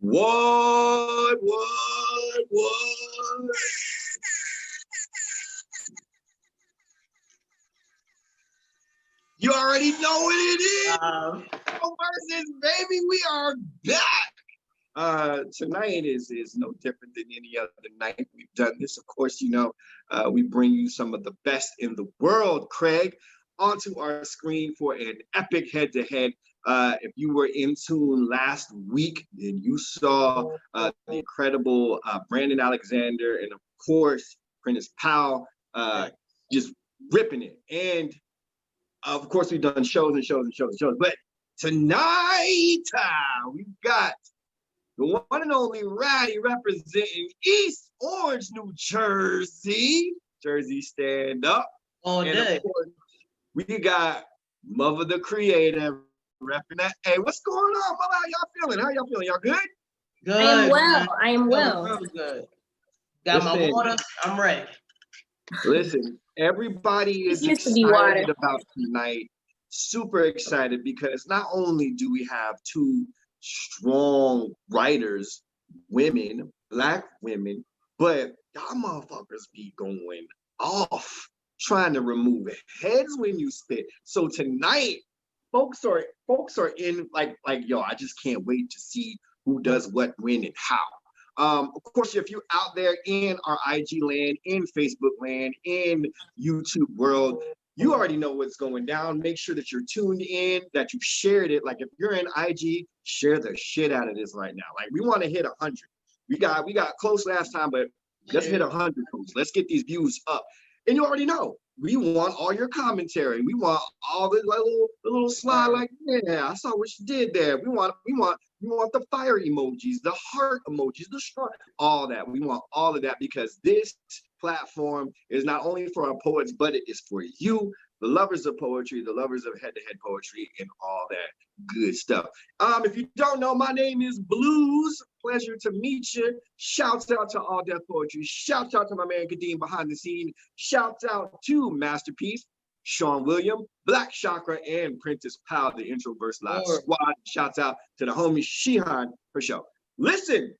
What? You already know what it is. Introversus, baby, we are back. Tonight is no different than any other night we've done this. Of course, you know, we bring you some of the best in the world, Craig, onto our screen for an epic head-to-head. If you were in tune last week, then you saw the incredible Brandon Alexander and, of course, Prentice Powell just ripping it. And, of course, we've done shows and shows and shows and shows. But tonight, we've got the one and only Radi representing East Orange, New Jersey. Jersey, stand up. All day. Of course, we got Muva the Creator repping that. Hey, what's going on, Muva? How y'all feeling? How y'all feeling? Y'all good? Good. I am well. Man. I am well. Real good. Got my water. I'm ready. Listen, everybody is excited about tonight. Super excited because not only do we have two strong writers, women, Black women, but y'all motherfuckers be going off trying to remove heads when you spit. So tonight, folks are in like yo, I just can't wait to see who does what, when, and how. Of course, if you're out there in our IG land, in Facebook land, in YouTube world, you already know what's going down. Make sure that you're tuned in, that you've shared it. Like if you're in IG, share the shit out of this right now. Like we want to hit 100. We got close last time, but let's hit 100. Let's get these views up. And you already know, we want all your commentary. We want all the little slide, like, yeah, I saw what you did there. We want the fire emojis, the heart emojis, the strong, all that. We want all of that because this platform is not only for our poets, but it is for you, the lovers of poetry, the lovers of head-to-head poetry, and all that good stuff. If you don't know, my name is Blues. Pleasure to meet you. Shouts out to All Death Poetry. Shouts out to my man Kadeem behind the scene. Shouts out to Masterpiece, Sean William, Black Chakra, and Prentice Powell, the Introversus Live Squad. Shouts out to the homie Shehan for show. Listen,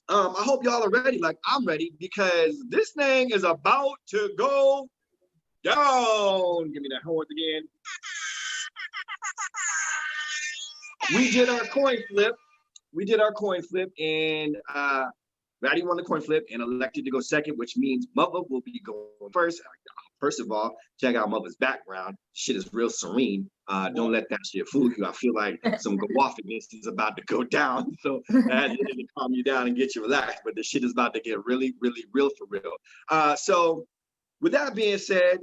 I hope y'all are ready, like I'm ready, because this thing is about to go down. Give me that horn again. We did our coin flip. And Radi won the coin flip and elected to go second, which means Muva will be going first. First of all, check out Muva's background. Shit is real serene. Don't let that shit fool you. I feel like some waffleness is about to go down. So that is to calm you down and get you relaxed. But the shit is about to get really, really real for real. So with that being said,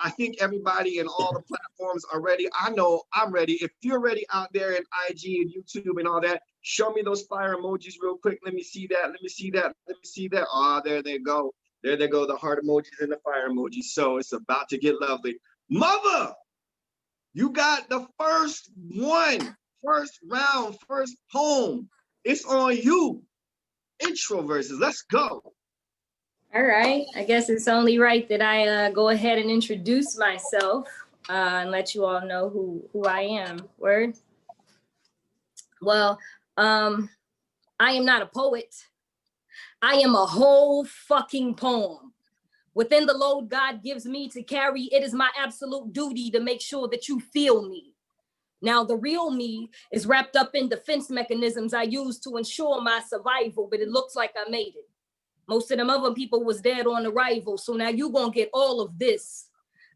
I think everybody in all the platforms are ready. I know I'm ready. If you're ready out there in IG and YouTube and all that, show me those fire emojis real quick. Let me see that. Let me see that. Let me see that. Oh, there they go. There they go, the heart emojis and the fire emojis. So it's about to get lovely. Muva, you got the first one, first round, first poem. It's on you. Introversus, let's go. All right, I guess it's only right that I go ahead and introduce myself and let you all know who I am. Word? Well, I am not a poet. I am a whole fucking poem. Within the load God gives me to carry, it is my absolute duty to make sure that you feel me. Now, the real me is wrapped up in defense mechanisms I use to ensure my survival, but it looks like I made it. Most of them other people was dead on arrival, so now you gonna get all of this.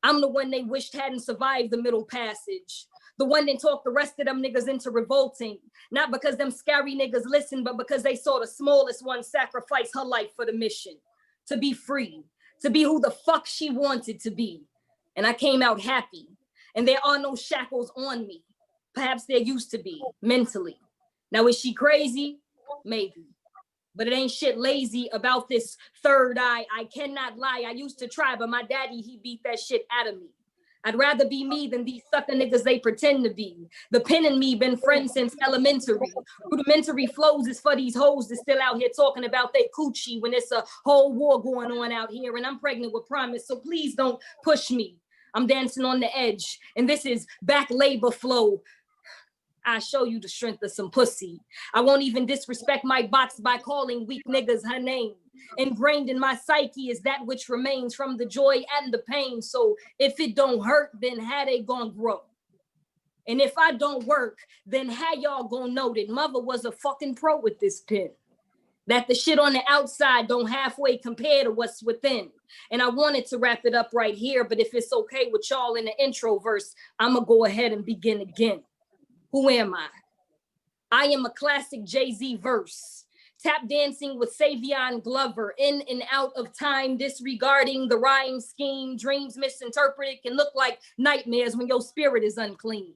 I'm the one they wished hadn't survived the middle passage. The one that talked the rest of them niggas into revolting. Not because them scary niggas listened, but because they saw the smallest one sacrifice her life for the mission. To be free, to be who the fuck she wanted to be. And I came out happy. And there are no shackles on me. Perhaps there used to be, mentally. Now is she crazy? Maybe. But it ain't shit lazy about this third eye. I cannot lie. I used to try, but my daddy, he beat that shit out of me. I'd rather be me than these sucker niggas they pretend to be. The pen and me been friends since elementary. Rudimentary flows is for these hoes that's still out here talking about they coochie when it's a whole war going on out here and I'm pregnant with promise. So please don't push me. I'm dancing on the edge and this is back labor flow. I show you the strength of some pussy. I won't even disrespect my box by calling weak niggas her name. Ingrained in my psyche is that which remains from the joy and the pain. So if it don't hurt, then how they gonna grow? And if I don't work, then how y'all gonna know that mother was a fucking pro with this pen? That the shit on the outside don't halfway compare to what's within. And I wanted to wrap it up right here, but if it's okay with y'all in the intro verse, I'm gonna go ahead and begin again. Who am I? I am a classic Jay-Z verse. Tap dancing with Savion Glover, in and out of time, disregarding the rhyme scheme. Dreams misinterpreted can look like nightmares when your spirit is unclean.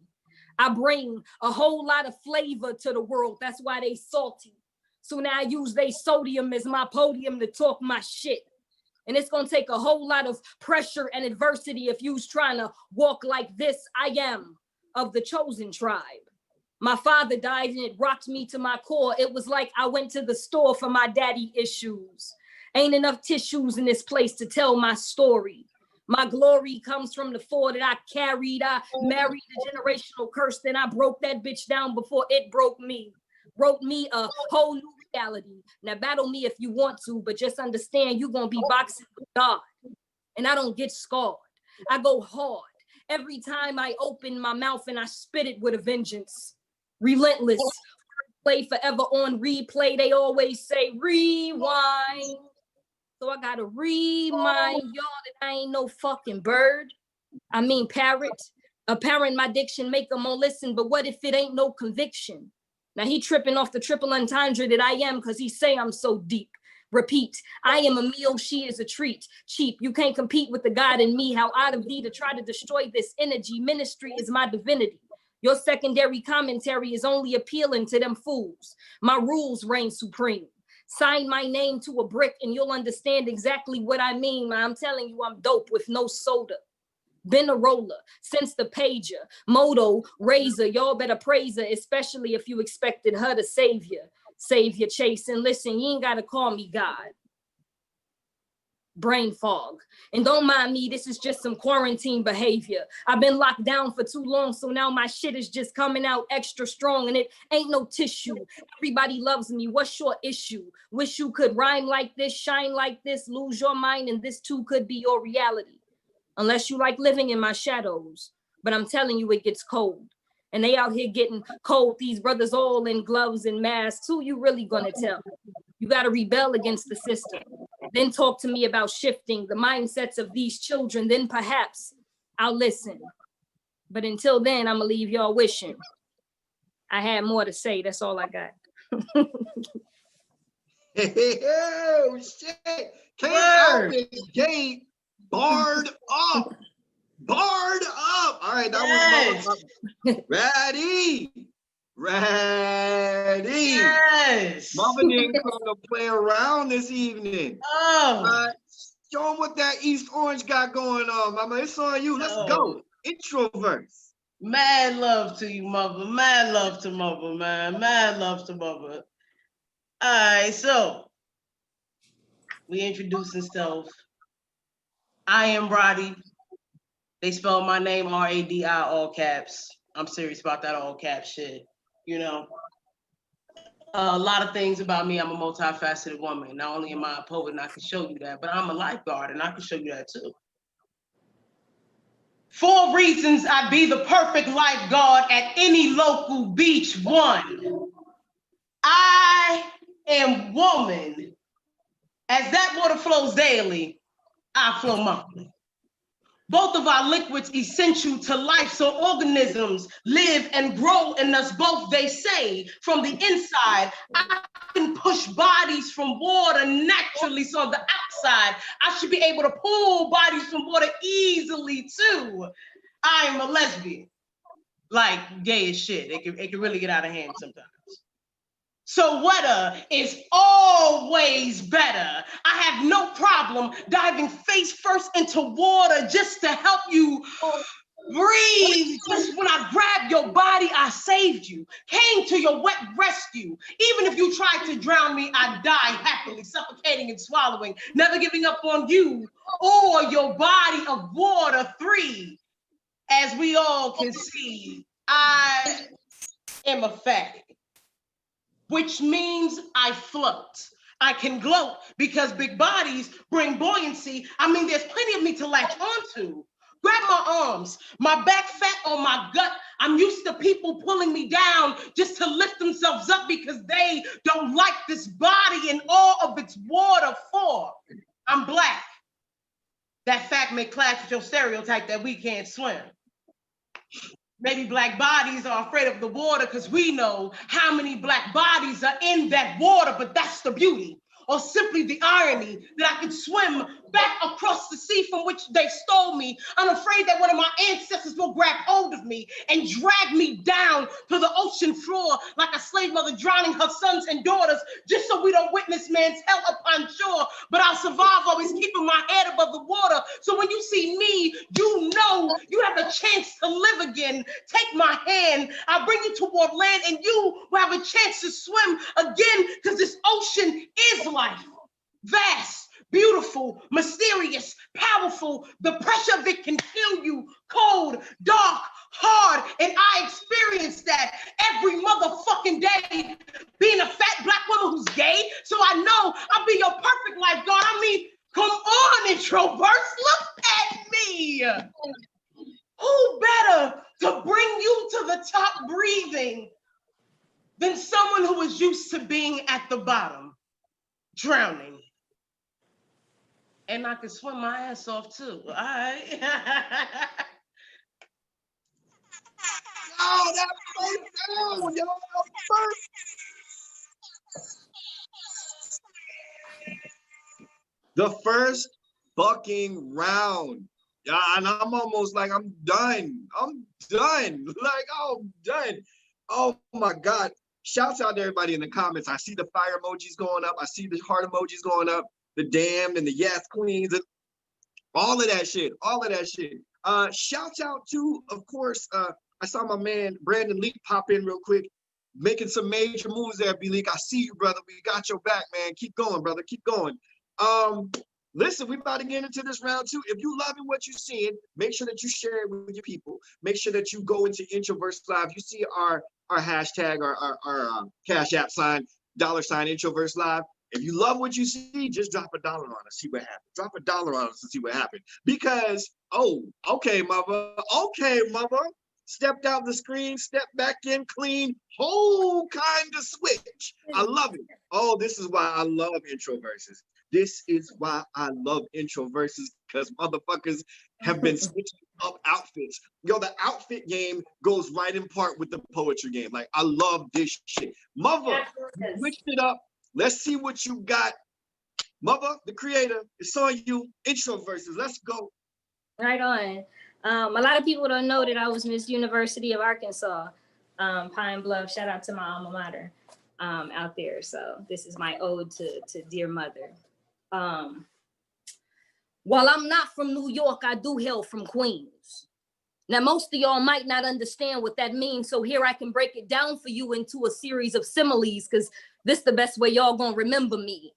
I bring a whole lot of flavor to the world. That's why they salty. So now I use they sodium as my podium to talk my shit. And it's gonna take a whole lot of pressure and adversity if you's trying to walk like this. I am of the chosen tribe. My father died and it rocked me to my core. It was like I went to the store for my daddy issues. Ain't enough tissues in this place to tell my story. My glory comes from the 4 that I carried. I married a generational curse. Then I broke that bitch down before it broke me. Wrote me a whole new reality. Now battle me if you want to, but just understand you're gonna be boxing with God. And I don't get scarred. I go hard. Every time I open my mouth and I spit it with a vengeance. Relentless. Play forever on replay. They always say rewind. So I gotta remind y'all that I ain't no fucking bird. I mean parrot. Apparent my diction make them all listen, but what if it ain't no conviction? Now he tripping off the triple entendre that I am because he say I'm so deep. Repeat, I am a meal, she is a treat. Cheap, you can't compete with the God in me. How out of thee to try to destroy this energy. Ministry is my divinity. Your secondary commentary is only appealing to them fools. My rules reign supreme. Sign my name to a brick and you'll understand exactly what I mean. I'm telling you, I'm dope with no soda. Been a roller since the pager. Moto, razor, y'all better praise her, especially if you expected her to save you. Save your chase and listen, you ain't gotta call me God. Brain fog. And don't mind me, this is just some quarantine behavior. I've been locked down for too long, so now my shit is just coming out extra strong and it ain't no tissue. Everybody loves me, what's your issue? Wish you could rhyme like this, shine like this, lose your mind, and this too could be your reality. Unless you like living in my shadows. But I'm telling you, it gets cold. And they out here getting cold, these brothers all in gloves and masks. Who you really gonna tell? You gotta rebel against the system. Then talk to me about shifting the mindsets of these children. Then perhaps I'll listen. But until then, I'm gonna leave y'all wishing. I had more to say, that's all I got. Oh, shit. Came out this gate, barred up. Barred up. All right, that was Radi. Yes. Mama didn't come to play around this evening. Oh. Show them what that East Orange got going on, Mama. It's on you. Let's go. Introverts. Mad love to you, mother. Mad love to mother, man. Mad love to mother. All right, so we introducing self. I am Radi. They spell my name Radi, all caps. I'm serious about that all caps shit. You know, a lot of things about me. I'm a multifaceted woman. Not only am I a poet, and I can show you that, but I'm a lifeguard, and I can show you that too. 4 reasons I'd be the perfect lifeguard at any local beach. 1, I am woman. As that water flows daily, I flow monthly. Both of our liquids essential to life, so organisms live and grow in us both. They say from the inside, I can push bodies from water naturally, so on the outside, I should be able to pull bodies from water easily too. I am a lesbian, like gay as shit. It can really get out of hand sometimes. So wetter is always better. I have no problem diving face first into water just to help you breathe. Just when I grabbed your body, I saved you. Came to your wet rescue. Even if you tried to drown me, I'd die happily, suffocating and swallowing, never giving up on you or your body of water. 3, as we all can see, I am a fatty, which means I float. I can gloat because big bodies bring buoyancy. I mean, there's plenty of me to latch onto. Grab my arms, my back fat on my gut. I'm used to people pulling me down just to lift themselves up because they don't like this body and all of its water for. I'm Black. That fact may clash with your stereotype that we can't swim. Maybe Black bodies are afraid of the water because we know how many Black bodies are in that water, but that's the beauty, or simply the irony that I could swim back across the sea from which they stole me, unafraid that one of my ancestors will grab hold of me and drag me down to the ocean floor like a slave mother drowning her sons and daughters, just so we don't witness man's hell upon shore. But I'll survive always keeping my head above the water. So when you see me, you know you have a chance to live again. Take my hand, I'll bring you toward land, and you will have a chance to swim again, because this ocean is life. Vast, beautiful, mysterious, powerful. The pressure of it can kill you. Cold, dark, hard, and I experienced that every motherfucking day, being a fat Black woman who's gay. So I know I'll be your perfect lifeguard. I mean, come on, Introverse, look at me. Who better to bring you to the top breathing than someone who is used to being at the bottom, drowning? And I can swim my ass off too, all right? Oh, that first down, yo, the first fucking round. Yeah, and I'm almost like, I'm done. I'm done. Like, oh, I'm done. Oh my God. Shouts out to everybody in the comments. I see the fire emojis going up. I see the heart emojis going up. The damned and the yes queens, and all of that shit. All of that shit. Shouts out to, of course, I saw my man Brandon Leak pop in real quick, making some major moves there, B Leak. I see you, brother. We got your back, man. Keep going, brother. Keep going. Listen, we about to get into this round two. If you loving what you're seeing, make sure that you share it with your people. Make sure that you go into Introversus Live. You see our hashtag, our Cash App sign, $ Introversus Live. If you love what you see, just drop $1 on us, see what happens. Drop $1 on us and see what happens. Because, oh, okay, mother. Okay, mother. Stepped out the screen, stepped back in clean, whole kind of switch. I love it. Oh, this is why I love Introversus. This is why I love Introversus, because motherfuckers have been switching up outfits. Yo, the outfit game goes right in part with the poetry game. Like, I love this shit. Mother, you switched it up. Let's see what you got. Mother, the creator, it's on you. Introversus, let's go. Right on. A lot of people don't know that I was Miss University of Arkansas, Pine Bluff. Shout out to my alma mater out there. So this is my ode to dear mother. While I'm not from New York, I do hail from Queens. Now, most of y'all might not understand what that means. So here I can break it down for you into a series of similes, because this is the best way y'all gonna remember me.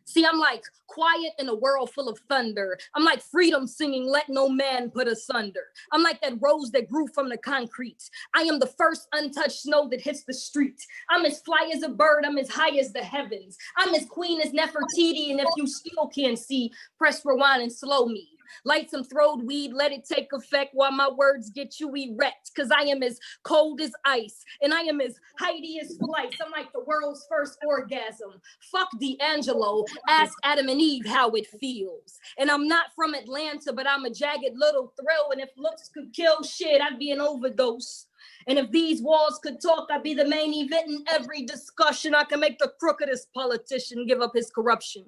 See, I'm like quiet in a world full of thunder. I'm like freedom singing, let no man put asunder. I'm like that rose that grew from the concrete. I am the first untouched snow that hits the street. I'm as fly as a bird, I'm as high as the heavens. I'm as queen as Nefertiti, and if you still can't see, press rewind and slow me. Light some throwed weed, let it take effect while my words get you erect. Cause I am as cold as ice, and I am as Heidi as splice. I'm like the world's first orgasm. Fuck D'Angelo, ask Adam and Eve how it feels. And I'm not from Atlanta, but I'm a jagged little thrill. And if looks could kill shit, I'd be an overdose. And if these walls could talk, I'd be the main event in every discussion. I can make the crookedest politician give up his corruption.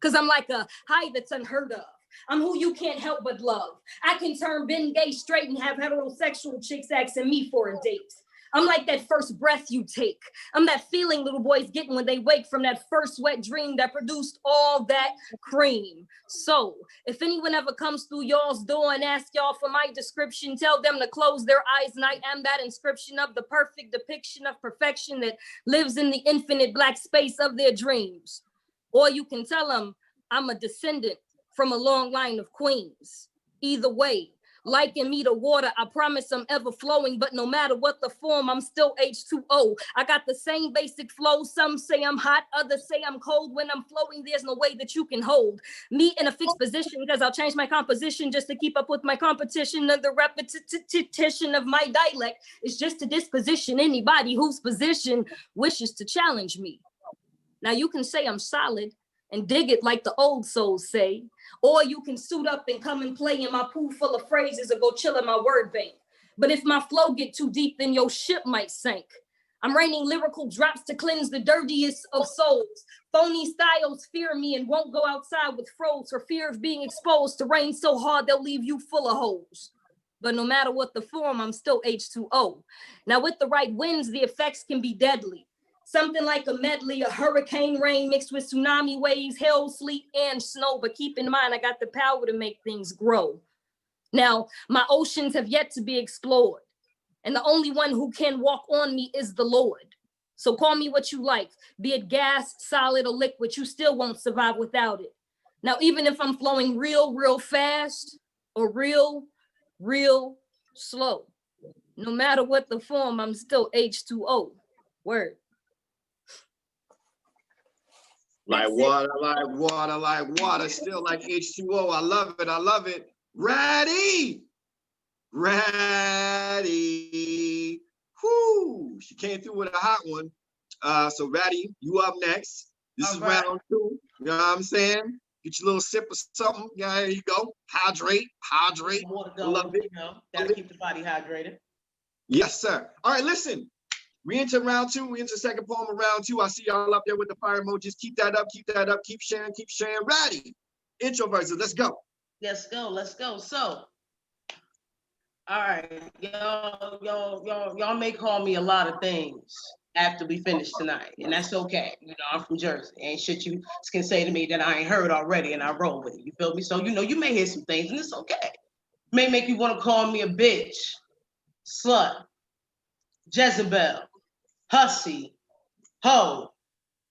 Cause I'm like a high that's unheard of. I'm who you can't help but love. I can turn Ben Gay straight and have heterosexual chicks asking me for a date. I'm like that first breath you take. I'm that feeling little boys getting when they wake from that first wet dream that produced all that cream. So if anyone ever comes through y'all's door and asks y'all for my description, tell them to close their eyes, and I am that inscription of the perfect depiction of perfection that lives in the infinite black space of their dreams. Or you can tell them I'm a descendant from a long line of queens. Either way, Liken me to water, I promise I'm ever flowing, but no matter what the form, I'm still H2O. I got the same basic flow. Some say I'm hot, others say I'm cold. When I'm flowing, there's no way that you can hold me in a fixed position, because I'll change my composition just to keep up with my competition. And the repetition of my dialect is just to disposition anybody whose position wishes to challenge me. Now you can say I'm solid and dig it like the old souls say, or you can suit up and come and play in my pool full of phrases or go chill in my word bank. But if my flow get too deep, then your ship might sink. I'm raining lyrical drops to cleanse the dirtiest of souls. Phony styles fear me and won't go outside with froze for fear of being exposed to rain so hard they'll leave you full of holes. But no matter what the form, I'm still H2O. Now with the right winds, the effects can be deadly. Something like a medley of hurricane rain mixed with tsunami waves, hail, sleet, and snow. But keep in mind, I got the power to make things grow. Now, my oceans have yet to be explored. And the only one who can walk on me is the Lord. So call me what you like, be it gas, solid, or liquid, you still won't survive without it. Now, even if I'm flowing real fast or real slow, no matter what the form, I'm still H2O. Word. Like water, like water, like water, still like H2O. I love it, I love it. Radi! Radi! Whoo! She came through with a hot one. So Radi, you up next. This is round 2. You know what I'm saying? Get your little sip of something. Yeah, there you go. Hydrate. Water I love it. You know, gotta keep the body hydrated. Yes, sir. All right, listen. We into round 2. We into second poem of round 2. I see y'all up there with the fire emojis. Keep that up. Keep that up. Keep sharing. Keep sharing. Radi. Introversus. Let's go. Let's go. Let's go. So, all right, y'all may call me a lot of things after we finish tonight, and that's okay. You know, I'm from Jersey. Ain't shit you can say to me that I ain't heard already, and I roll with it. You feel me? So, you know, you may hear some things, and it's okay. May make you want to call me a bitch, slut, Jezebel, hussy, hoe,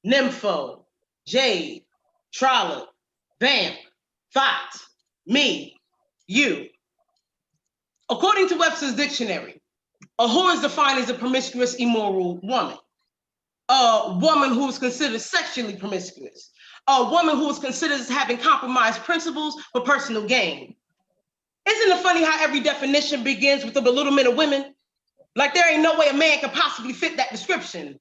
nympho, jade, trollop, vamp, thought, me, you. According to Webster's dictionary, a whore is defined as a promiscuous, immoral woman. A woman who is considered sexually promiscuous. A woman who is considered as having compromised principles for personal gain. Isn't it funny how every definition begins with the belittlement of women? Like there ain't no way a man could possibly fit that description.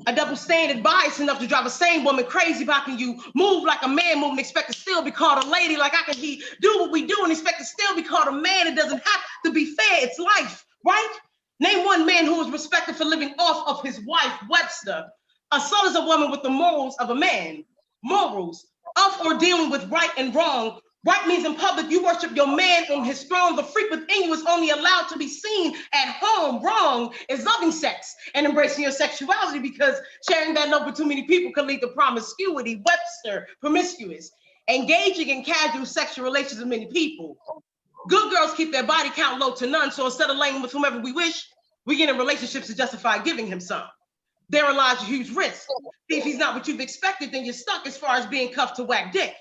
A double standard bias enough to drive a sane woman crazy by can you move like a man move and expect to still be called a lady, like I can do what we do and expect to still be called a man. It doesn't have to be fair, it's life, right? Name one man who was respected for living off of his wife, Webster. A son is a woman with the morals of a man. Morals of or dealing with right and wrong. Right means in public, you worship your man on his throne. The freak within you is only allowed to be seen at home. Wrong is loving sex and embracing your sexuality, because sharing that love with too many people can lead to promiscuity. Webster, promiscuous. Engaging in casual sexual relations with many people. Good girls keep their body count low to none, so instead of laying with whomever we wish, we get in relationships to justify giving him some. Therein lies a huge risk. If he's not what you've expected, then you're stuck as far as being cuffed to whack dick.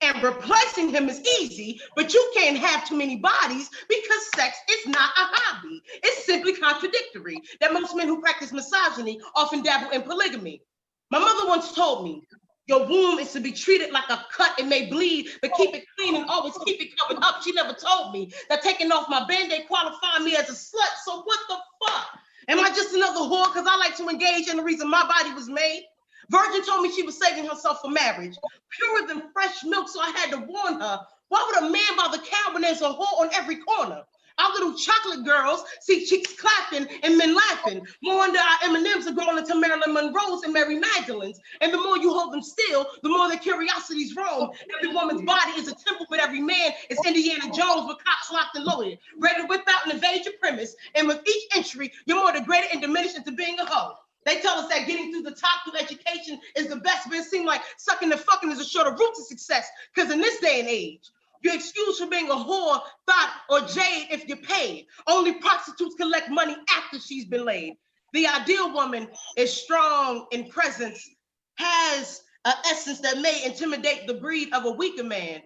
And replacing him is easy, but you can't have too many bodies because sex is not a hobby. It's simply contradictory that most men who practice misogyny often dabble in polygamy. My mother once told me, your womb is to be treated like a cut. It may bleed, but keep it clean and always keep it covered up. She never told me that taking off my Band-Aid qualified me as a slut. So what the fuck? Am I just another whore because I like to engage in the reason my body was made? Virgin told me she was saving herself for marriage, purer than fresh milk, so I had to warn her. Why would a man buy the cow when there's a whore on every corner? Our little chocolate girls see chicks clapping and men laughing. More under our M&Ms are growing into Marilyn Monroe's and Mary Magdalene's. And the more you hold them still, the more their curiosities roam. Every woman's body is a temple, but every man is Indiana Jones with cocks locked and loaded, ready to whip out and invade your premise. And with each entry, you're more degraded and diminished into being a hoe. They tell us that getting through the top through education is the best, but it seems like sucking and fucking is a shorter route to success. Because in this day and age, you're excused for being a whore, thought, or jade if you're paid. Only prostitutes collect money after she's been laid. The ideal woman is strong in presence, has an essence that may intimidate the breed of a weaker man.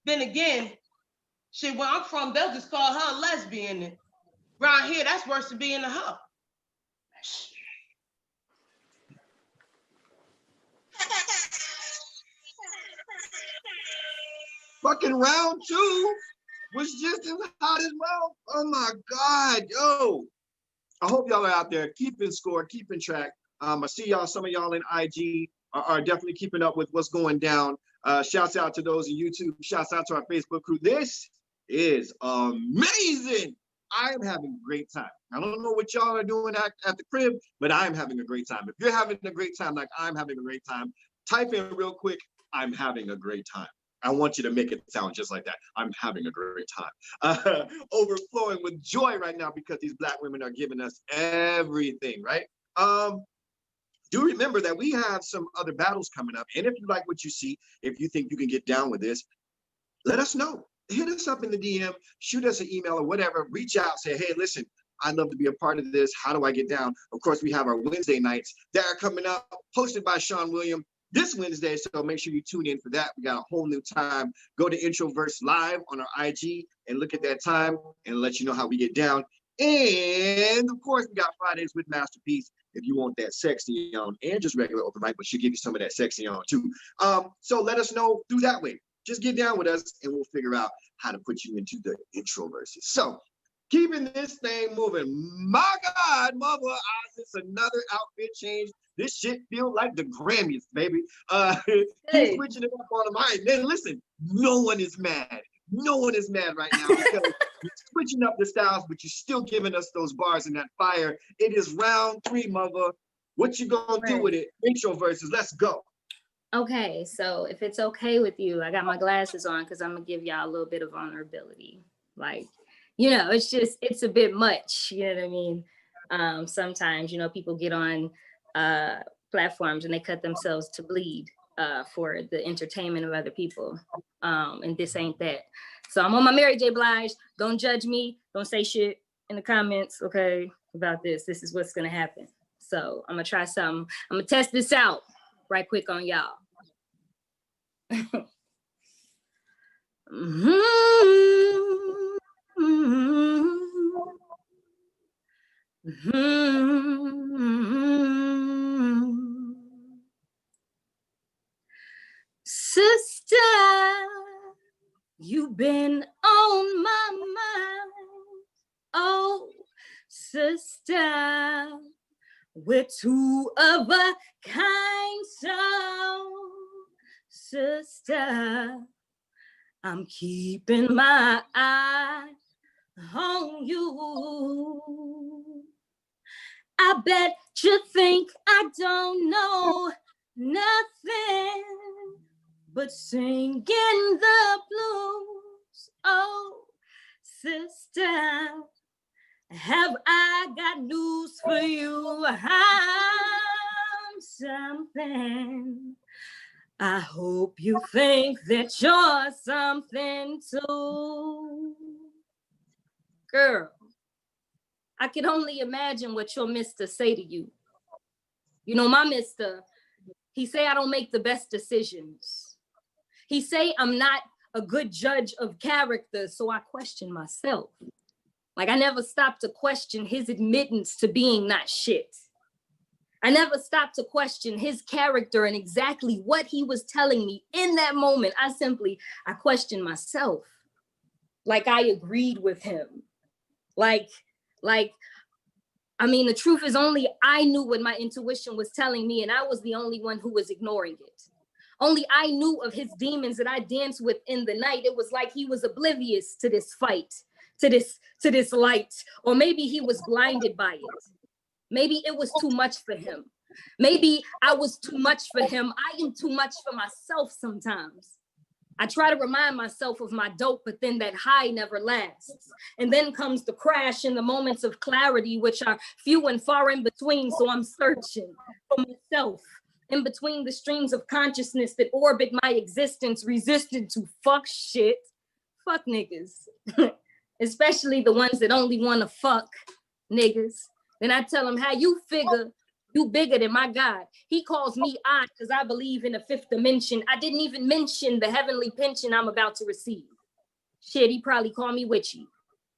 Then again, Shit, where I'm from, they'll just call her a lesbian. Around here, that's worse than being a hoe. Fucking round 2 was just as hot as well. Oh my God, yo. I hope y'all are out there keeping score, keeping track. I see y'all, some of y'all in IG are definitely keeping up with what's going down. Shouts out to those in YouTube. Shouts out to our Facebook crew. This is amazing. I am having a great time. I don't know what y'all are doing at the crib, but I'm having a great time. If you're having a great time like I'm having a great time, type in real quick, I'm having a great time. I want you to make it sound just like that. I'm having a great time. Overflowing with joy right now because these Black women are giving us everything, right? Do remember that we have some other battles coming up. And if you like what you see, if you think you can get down with this, let us know. Hit us up in the DM, shoot us an email or whatever, reach out, say, hey, listen, I'd love to be a part of this. How do I get down? Of course, we have our Wednesday nights that are coming up, hosted by Sean William this Wednesday. So make sure you tune in for that. We got a whole new time. Go to Introverse Live on our IG and look at that time and let you know how we get down. And of course, we got Fridays with Masterpiece if you want that sexy on, and just regular open mic, but she'll give you some of that sexy on too. So let us know through that way. Just get down with us and we'll figure out how to put you into the Introversus. So keeping this thing moving. My God, mother, it's another outfit change. This shit feels like the Grammys, baby. Keep switching it up on the mind. Then listen, no one is mad. No one is mad right now because you're switching up the styles, but you're still giving us those bars and that fire. It is round 3, mother. What you gonna do with it? Introversus, let's go. Okay, so if it's okay with you, I got my glasses on because I'm gonna give y'all a little bit of vulnerability. Like, you know, it's a bit much, you know what I mean? Sometimes, you know, people get on platforms and they cut themselves to bleed for the entertainment of other people. And this ain't that. So I'm on my Mary J. Blige. Don't judge me. Don't say shit in the comments, okay, about this. This is what's gonna happen. So I'm gonna try something. I'm gonna test this out right quick on y'all. Sister, you've been on my mind. Oh, sister, we're two of a kind, so sister, I'm keeping my eye on you. I bet you think I don't know nothing but singing the blues. Oh, sister, have I got news for you? I'm something. I hope you think that you're something too. Girl, I can only imagine what your mister say to you. You know, my mister, he say I don't make the best decisions. He say I'm not a good judge of character, so I question myself. Like, I never stopped to question his admittance to being not shit. I never stopped to question his character and exactly what he was telling me in that moment. I questioned myself. Like I agreed with him. Like, I mean, the truth is only I knew what my intuition was telling me, and I was the only one who was ignoring it. Only I knew of his demons that I danced with in the night. It was like he was oblivious to this fight, to this light, or maybe he was blinded by it. Maybe it was too much for him. Maybe I was too much for him. I am too much for myself sometimes. I try to remind myself of my dope, but then that high never lasts. And then comes the crash in the moments of clarity, which are few and far in between. So I'm searching for myself in between the streams of consciousness that orbit my existence, resistant to fuck shit. Fuck niggas. Especially the ones that only want to fuck niggas. Then I tell him, how you figure you bigger than my God? He calls me odd because I believe in a fifth dimension. I didn't even mention the heavenly pension I'm about to receive. Shit, he probably called me witchy,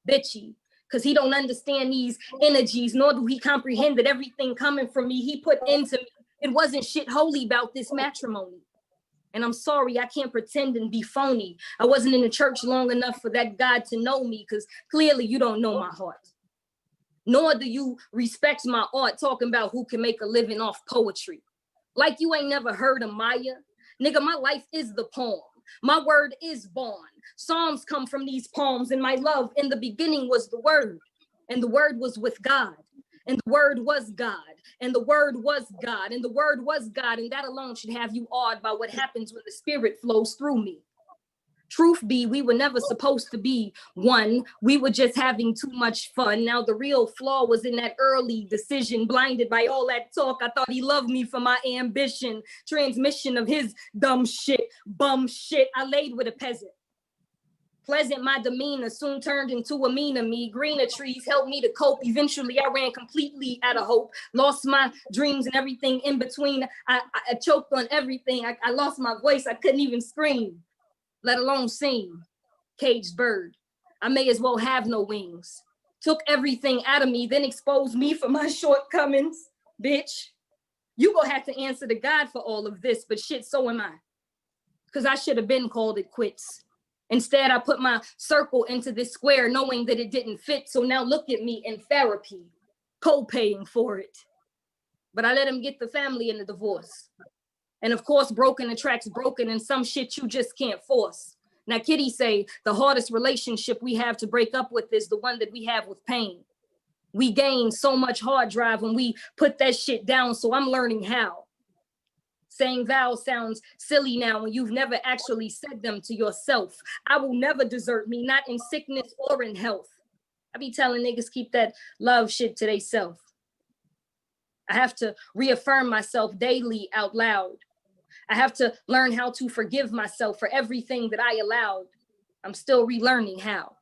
bitchy, because he don't understand these energies, nor do he comprehend that everything coming from me, he put into me. It wasn't shit holy about this matrimony. And I'm sorry, I can't pretend and be phony. I wasn't in the church long enough for that God to know me, because clearly you don't know my heart. Nor do you respect my art, talking about who can make a living off poetry. Like you ain't never heard of Maya. Nigga, my life is the poem. My word is born. Psalms come from these poems, and my love in the beginning was the word. And the word was with God. And the word was God. And the word was God. And the word was God. And that alone should have you awed by what happens when the spirit flows through me. Truth be, we were never supposed to be one. We were just having too much fun. Now the real flaw was in that early decision, blinded by all that talk. I thought he loved me for my ambition, transmission of his dumb shit, bum shit. I laid with a peasant. Pleasant my demeanor soon turned into a meaner me. Greener trees helped me to cope. Eventually I ran completely out of hope. Lost my dreams and everything in between. I choked on everything. I lost my voice. I couldn't even scream, let alone sing. Caged bird. I may as well have no wings. Took everything out of me, then exposed me for my shortcomings. Bitch, you gonna have to answer to God for all of this, but shit, so am I. Because I should have been called it quits. Instead, I put my circle into this square knowing that it didn't fit. So now look at me in therapy, co-paying for it. But I let him get the family in the divorce. And of course, broken attracts broken, and some shit you just can't force. Now, Kitty say the hardest relationship we have to break up with is the one that we have with pain. We gain so much hard drive when we put that shit down, so I'm learning how. Saying vows sounds silly now when you've never actually said them to yourself. I will never desert me, not in sickness or in health. I be telling niggas keep that love shit to theyself. I have to reaffirm myself daily out loud. I have to learn how to forgive myself for everything that I allowed. I'm still relearning how.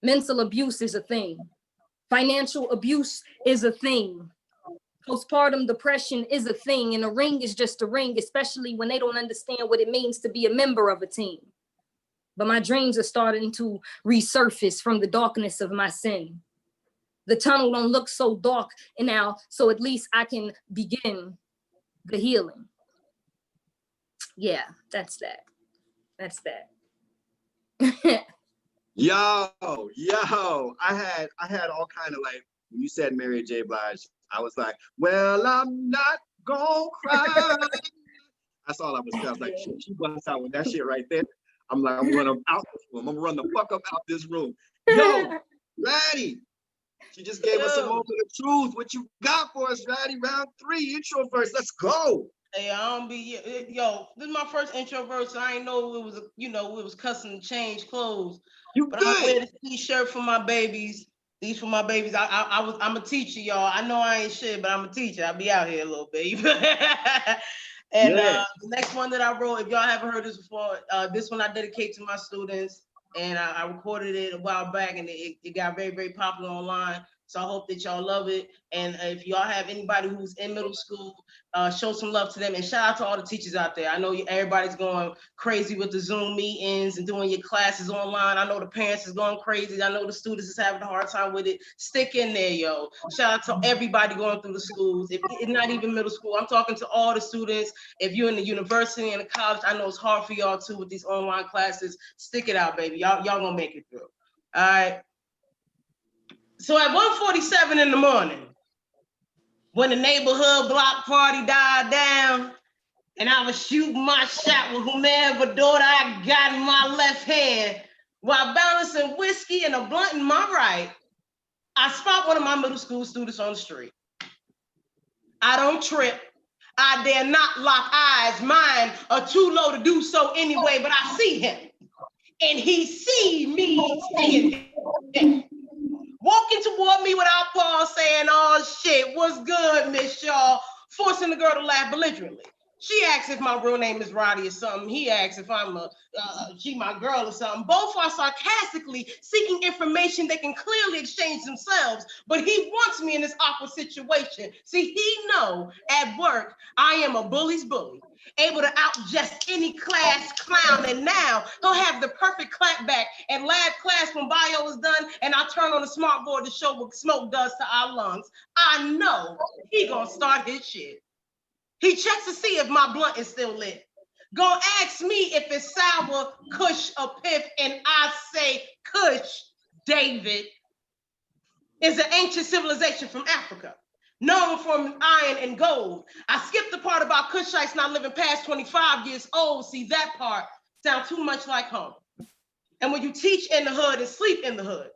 Mental abuse is a thing. Financial abuse is a thing. Postpartum depression is a thing, and a ring is just a ring, especially when they don't understand what it means to be a member of a team. But my dreams are starting to resurface from the darkness of my sin. The tunnel don't look so dark now, so at least I can begin the healing. Yeah, that's that. That's that. Yo, I had all kind of like, when you said Mary J. Blige, I was like, well, I'm not gonna cry. That's all I was saying. I was like, she busts out with that shit right there. I'm like, I'm running out this room. I'm gonna run the fuck up out this room. Yo, Radi, she just gave us a moment of truth. What you got for us, Radi? Round 3, Introversus. Let's go. Hey, I don't be, yo, this is my first Introversus, so I didn't know it was, it was custom change clothes. But I'm gonna wear this t-shirt for my babies. These for my babies. I'm a teacher, y'all. I know I ain't shit, but I'm a teacher. I'll be out here a little bit. And the next one that I wrote, if y'all haven't heard this before, this one I dedicate to my students. And I recorded it a while back, and it got very, very popular online. So I hope that y'all love it. And if y'all have anybody who's in middle school, show some love to them. And shout out to all the teachers out there. I know everybody's going crazy with the Zoom meetings and doing your classes online. I know the parents is going crazy. I know the students is having a hard time with it. Stick in there, yo. Shout out to everybody going through the schools. If it's not even middle school, I'm talking to all the students. If you're in the university and the college, I know it's hard for y'all too with these online classes. Stick it out, baby. Y'all gonna make it through. All right. So at 1:47 in the morning, when the neighborhood block party died down, and I was shooting my shot with whomever daughter I got in my left hand, while balancing whiskey and a blunt in my right, I spot one of my middle school students on the street. I don't trip. I dare not lock eyes. Mine are too low to do so anyway, but I see him. And he see me seeing him. Walking toward me without pause, saying, oh shit, what's good, Miss Shaw? Forcing the girl to laugh belligerently. She asks if my real name is Radi or something. He asks if I'm she my girl or something. Both are sarcastically seeking information they can clearly exchange themselves, but he wants me in this awkward situation. See, he know at work I am a bully's bully, able to outjust any class clown, and now he'll have the perfect clapback at lab class when bio is done, and I turn on the smart board to show what smoke does to our lungs. I know he gonna start his shit. He checks to see if my blunt is still lit. Gonna ask me if it's sour, kush, or piff, and I say kush, David, is an ancient civilization from Africa, known for iron and gold. I skipped the part about Kushites not living past 25 years old. See, that part sounds too much like home. And when you teach in the hood and sleep in the hood,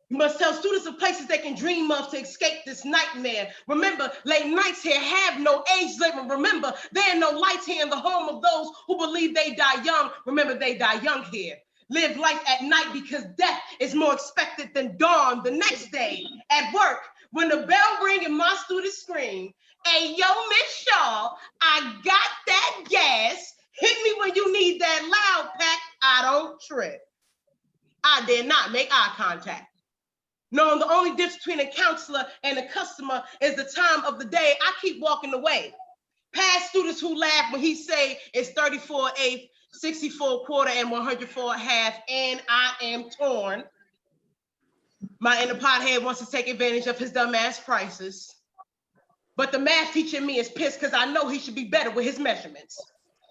you must tell students of places they can dream of to escape this nightmare. Remember, late nights here have no age limit. Remember, there are no lights here in the home of those who believe they die young. Remember, they die young here. Live life at night because death is more expected than dawn the next day. At work, when the bell ring and my students scream, "Hey, yo, Miss Shaw, I got that gas. Hit me when you need that loud pack." I don't trip. I dare not make eye contact. Knowing the only difference between a counselor and a customer is the time of the day, I keep walking away. Past students who laugh when he say it's 34/8, 64/4, and 104/2, and I am torn. My inner pothead wants to take advantage of his dumbass prices. But the math teacher in me is pissed because I know he should be better with his measurements.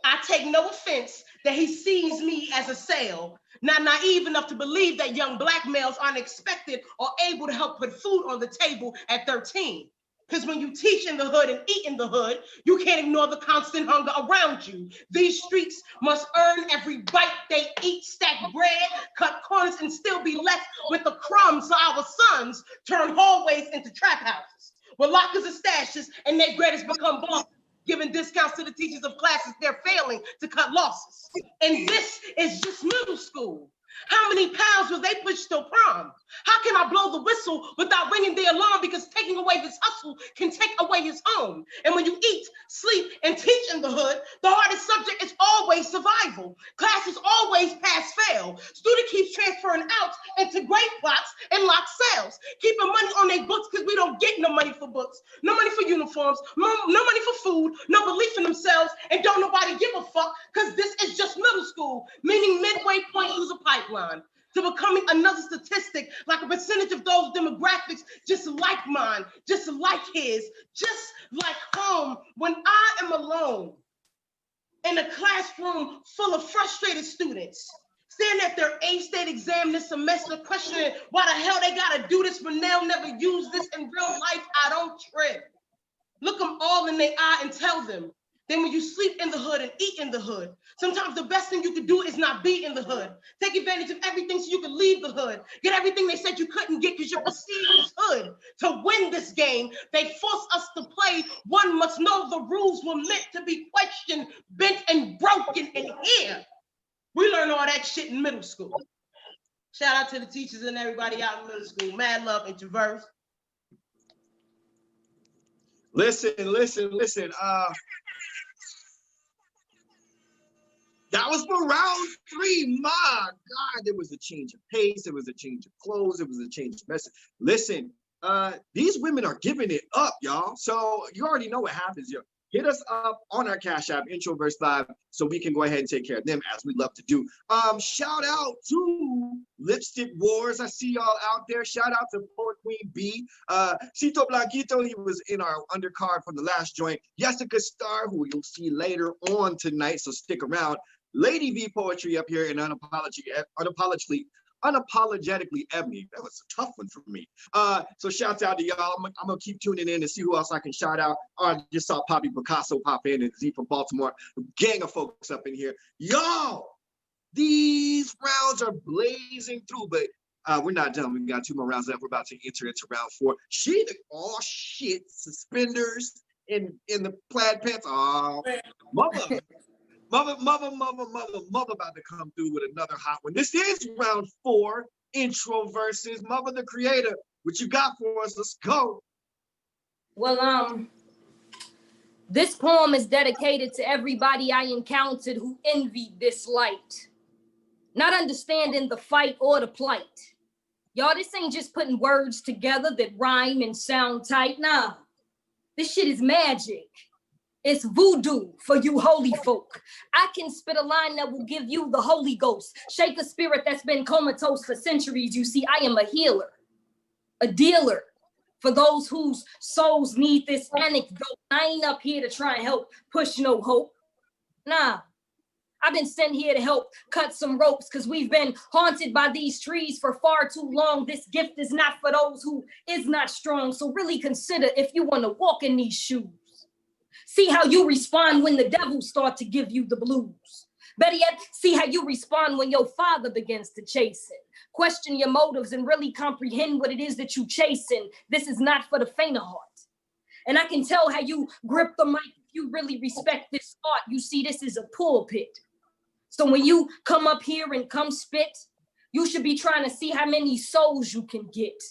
I take no offense that he sees me as a sale, not naive enough to believe that young Black males aren't expected or able to help put food on the table at 13. Because when you teach in the hood and eat in the hood, you can't ignore the constant hunger around you. These streets must earn every bite they eat, stack bread, cut corners, and still be left with the crumbs so our sons turn hallways into trap houses, where lockers are stashes and their bread has become bosses, giving discounts to the teachers of classes they're failing to cut losses. And this is just middle school. How many pounds will they push till prom? How can I blow the whistle without ringing the alarm? Because taking away his hustle can take away his home. And when you eat, sleep, and teach in the hood, the hardest subject is always survival. Class is always pass-fail. Student keeps transferring out into grade plots and locked cells, keeping money on their books because we don't get no money for books, no money for uniforms, no money for food, no belief in themselves, and don't nobody give a fuck because this is just middle school, meaning midway point through the pipeline to becoming another statistic, like a percentage of those demographics just like mine, just like his, just like home. When I am alone in a classroom full of frustrated students, standing at their 8th state exam this semester, questioning why the hell they gotta do this when they'll never use this in real life, I don't trip. Look them all in their eye and tell them. Then when you sleep in the hood and eat in the hood, sometimes the best thing you could do is not be in the hood. Take advantage of everything so you can leave the hood. Get everything they said you couldn't get because you're perceived as hood. To win this game, they force us to play. One must know the rules were meant to be questioned, bent, and broken in here. We learn all that shit in middle school. Shout out to the teachers and everybody out in middle school. Mad love, Introversus. Listen. That was for round 3. My God, there was a change of pace. There was a change of clothes. There was a change of message. Listen, these women are giving it up, y'all. So you already know what happens here. Hit us up on our Cash App, Introversus Live, so we can go ahead and take care of them as we love to do. Shout out to Lipstick Wars. I see y'all out there. Shout out to Poor Queen B. Cito Blanquito, he was in our undercard from the last joint. Jessica Starr, who you'll see later on tonight, so stick around. Lady V Poetry up here in unapologetically Ebony. That was a tough one for me. So shouts out to y'all. I'm gonna keep tuning in to see who else I can shout out. I just saw Poppy Picasso pop in and Z from Baltimore. A gang of folks up in here. Y'all, these rounds are blazing through, but we're not done. We got 2 more rounds left. We're about to enter into round 4. Oh shit, suspenders in the plaid pants. Oh, Mother about to come through with another hot one. This is round 4, Introversus. Mother the creator, what you got for us? Let's go. Well, This poem is dedicated to everybody I encountered who envied this light, not understanding the fight or the plight. Y'all, this ain't just putting words together that rhyme and sound tight. Nah, this shit is magic. It's voodoo for you holy folk. I can spit a line that will give you the Holy Ghost, shake a spirit that's been comatose for centuries. You see, I am a healer, a dealer for those whose souls need this anecdote. I ain't up here to try and help push no hope. Nah, I've been sent here to help cut some ropes because we've been haunted by these trees for far too long. This gift is not for those who is not strong. So really consider if you want to walk in these shoes. See how you respond when the devil starts to give you the blues. Better yet, see how you respond when your father begins to chase it. Question your motives and really comprehend what it is that you chasing. This is not for the faint of heart. And I can tell how you grip the mic if you really respect this art. You see, this is a pulpit. So when you come up here and come spit, you should be trying to see how many souls you can get.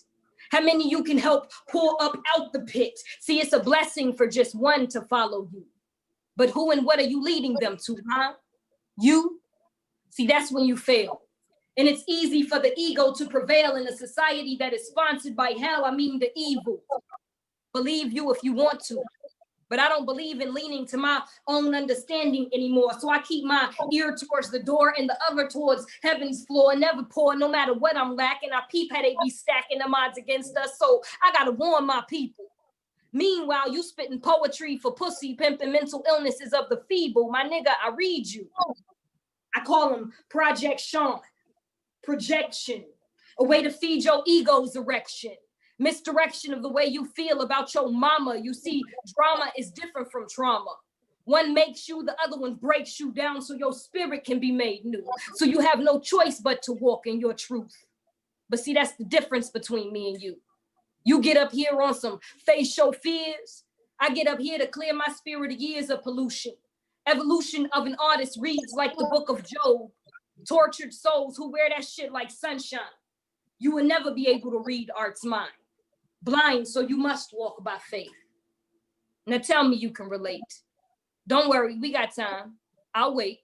How many you can help pull up out the pit. See, it's a blessing for just one to follow you. But who and what are you leading them to, huh? You? See, that's when you fail. And it's easy for the ego to prevail in a society that is sponsored by hell, I mean the evil. Believe you if you want to. But I don't believe in leaning to my own understanding anymore. So I keep my ear towards the door and the other towards heaven's floor, never poor, no matter what I'm lacking. I peep how they be stacking the odds against us. So I gotta warn my people. Meanwhile, you spitting poetry for pussy, pimping mental illnesses of the feeble. My nigga, I read you. I call him Project Sean. Projection. A way to feed your ego's erection. Misdirection of the way you feel about your mama. You see, drama is different from trauma. One makes you, the other one breaks you down so your spirit can be made new. So you have no choice but to walk in your truth. But see, that's the difference between me and you. You get up here on some facial fears. I get up here to clear my spirit of years of pollution. Evolution of an artist reads like the book of Job. Tortured souls who wear that shit like sunshine. You will never be able to read art's mind. Blind, so you must walk by faith. Now tell me you can relate. Don't worry, we got time. I'll wait.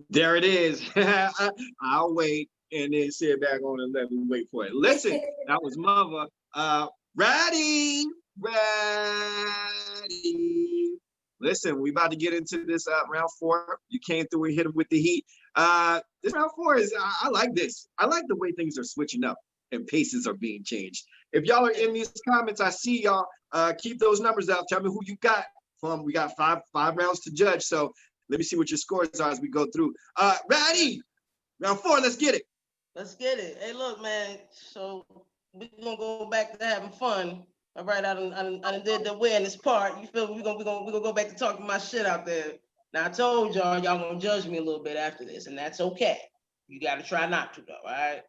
There it is. I'll wait and then sit back on and let me wait for it. Listen, that was Muva. Radi. Listen, we about to get into this round 4. You came through and hit him with the heat. This round 4 is, I like this. I like the way things are switching up and paces are being changed. If y'all are in these comments, I see y'all. Keep those numbers out. Tell me who you got from. We got five rounds to judge. So let me see what your scores are as we go through. Radi, round 4, let's get it. Let's get it. Hey, look, man. So we're gonna go back to having fun. All right, I done did the awareness part. You feel me? We're gonna go back to talking my shit out there. Now I told y'all gonna judge me a little bit after this, and that's okay. You gotta try not to though, all right?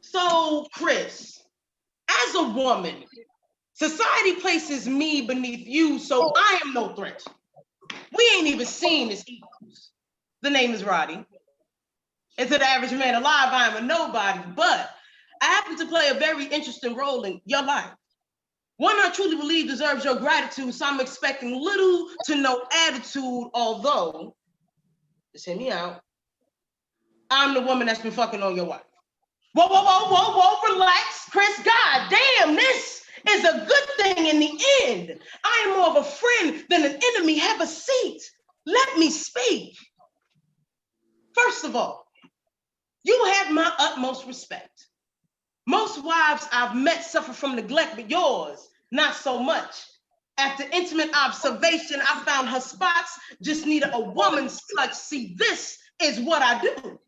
So, Chris, as a woman, society places me beneath you, so I am no threat. We ain't even seen as equals. The name is Radi. And to the average man alive, I am a nobody, but I happen to play a very interesting role in your life. One I truly believe deserves your gratitude, so I'm expecting little to no attitude, although, just hear me out, I'm the woman that's been fucking on your wife. Whoa, relax, Chris. God damn, this is a good thing in the end. I am more of a friend than an enemy. Have a seat. Let me speak. First of all, you have my utmost respect. Most wives I've met suffer from neglect, but yours, not so much. After intimate observation, I found her spots just needed a woman's touch. See, this is what I do.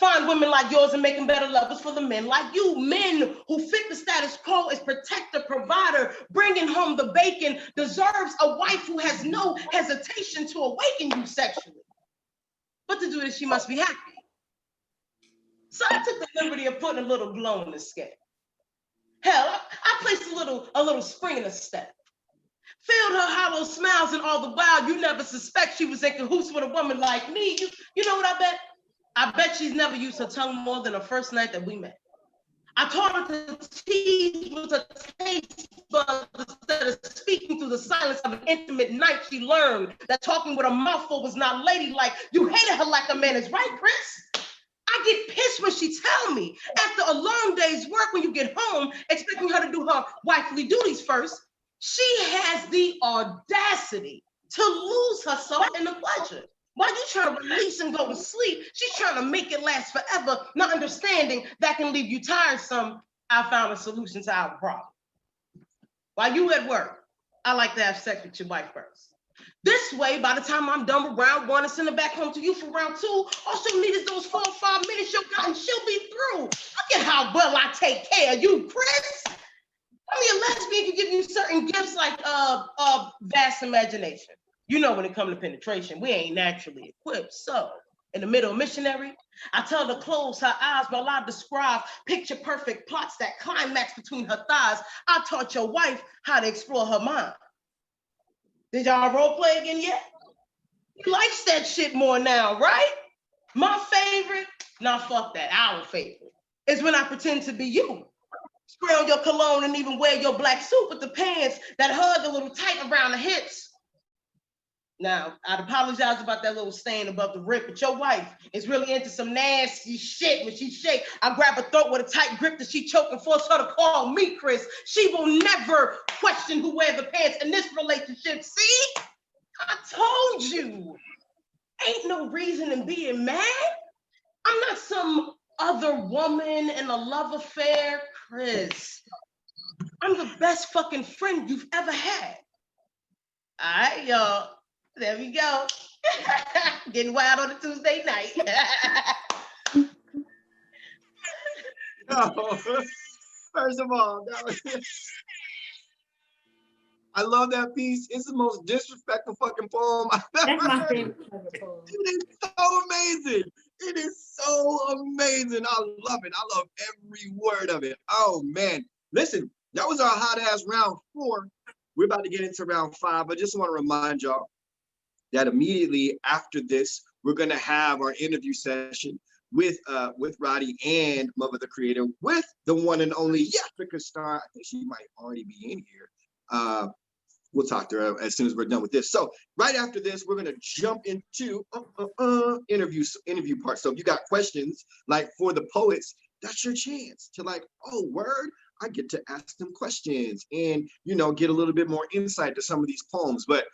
Find women like yours and make them better lovers for the men like you. Men who fit the status quo as protector, provider, bringing home the bacon, deserves a wife who has no hesitation to awaken you sexually. But to do this, she must be happy. So I took the liberty of putting a little glow in the scale. Hell, I placed a little spring in her step. Filled her hollow smiles, and all the while, you never suspect she was in cahoots with a woman like me. You know what I bet? I bet she's never used her tongue more than the first night that we met. I taught her to tease with a taste bud instead of speaking through the silence of an intimate night. She learned that talking with a mouthful was not ladylike. You hated her like a man is, right, Chris? I get pissed when she tell me after a long day's work, when you get home, expecting her to do her wifely duties first, she has the audacity to lose herself in the pleasure. While you trying to release and go to sleep, she's trying to make it last forever, not understanding that can leave you tiresome. I found a solution to our problem. While you at work, I like to have sex with your wife first. This way, by the time I'm done with round one and send her back home to you for round two, all she'll need is those 4 or 5 minutes you'll got and she'll be through. Look at how well I take care of you, Chris. I mean, a lesbian can give you certain gifts like vast imagination. You know, when it comes to penetration, we ain't naturally equipped. So, in the middle of missionary, I tell her to close her eyes while I describe picture perfect plots that climax between her thighs. I taught your wife how to explore her mind. Did y'all role play again yet? He likes that shit more now, right? My favorite, nah, fuck that, our favorite, is when I pretend to be you. Spray on your cologne and even wear your black suit with the pants that hug a little tight around the hips. Now, I'd apologize about that little stain above the rib, but your wife is really into some nasty shit when she shake. I grab her throat with a tight grip that she choke and force her to call me Chris. She will never question who wears the pants in this relationship. See? I told you. Ain't no reason in being mad. I'm not some other woman in a love affair, Chris. I'm the best fucking friend you've ever had. All right, y'all. There we go. Getting wild on a Tuesday night. No, first of all, I love that piece. It's the most disrespectful fucking poem I've ever heard. That's my favorite poem. It is so amazing. It is so amazing. I love it. I love every word of it. Oh man. Listen, that was our hot ass round 4. We're about to get into round 5. I just want to remind y'all that immediately after this, we're gonna have our interview session with Radi and Muva the creator, with the one and only Jessica Star. I think she might already be in here. We'll talk to her as soon as we're done with this. So right after this, we're gonna jump into interview part. So if you got questions like for the poets, that's your chance to like, oh word, I get to ask them questions and get a little bit more insight to some of these poems. But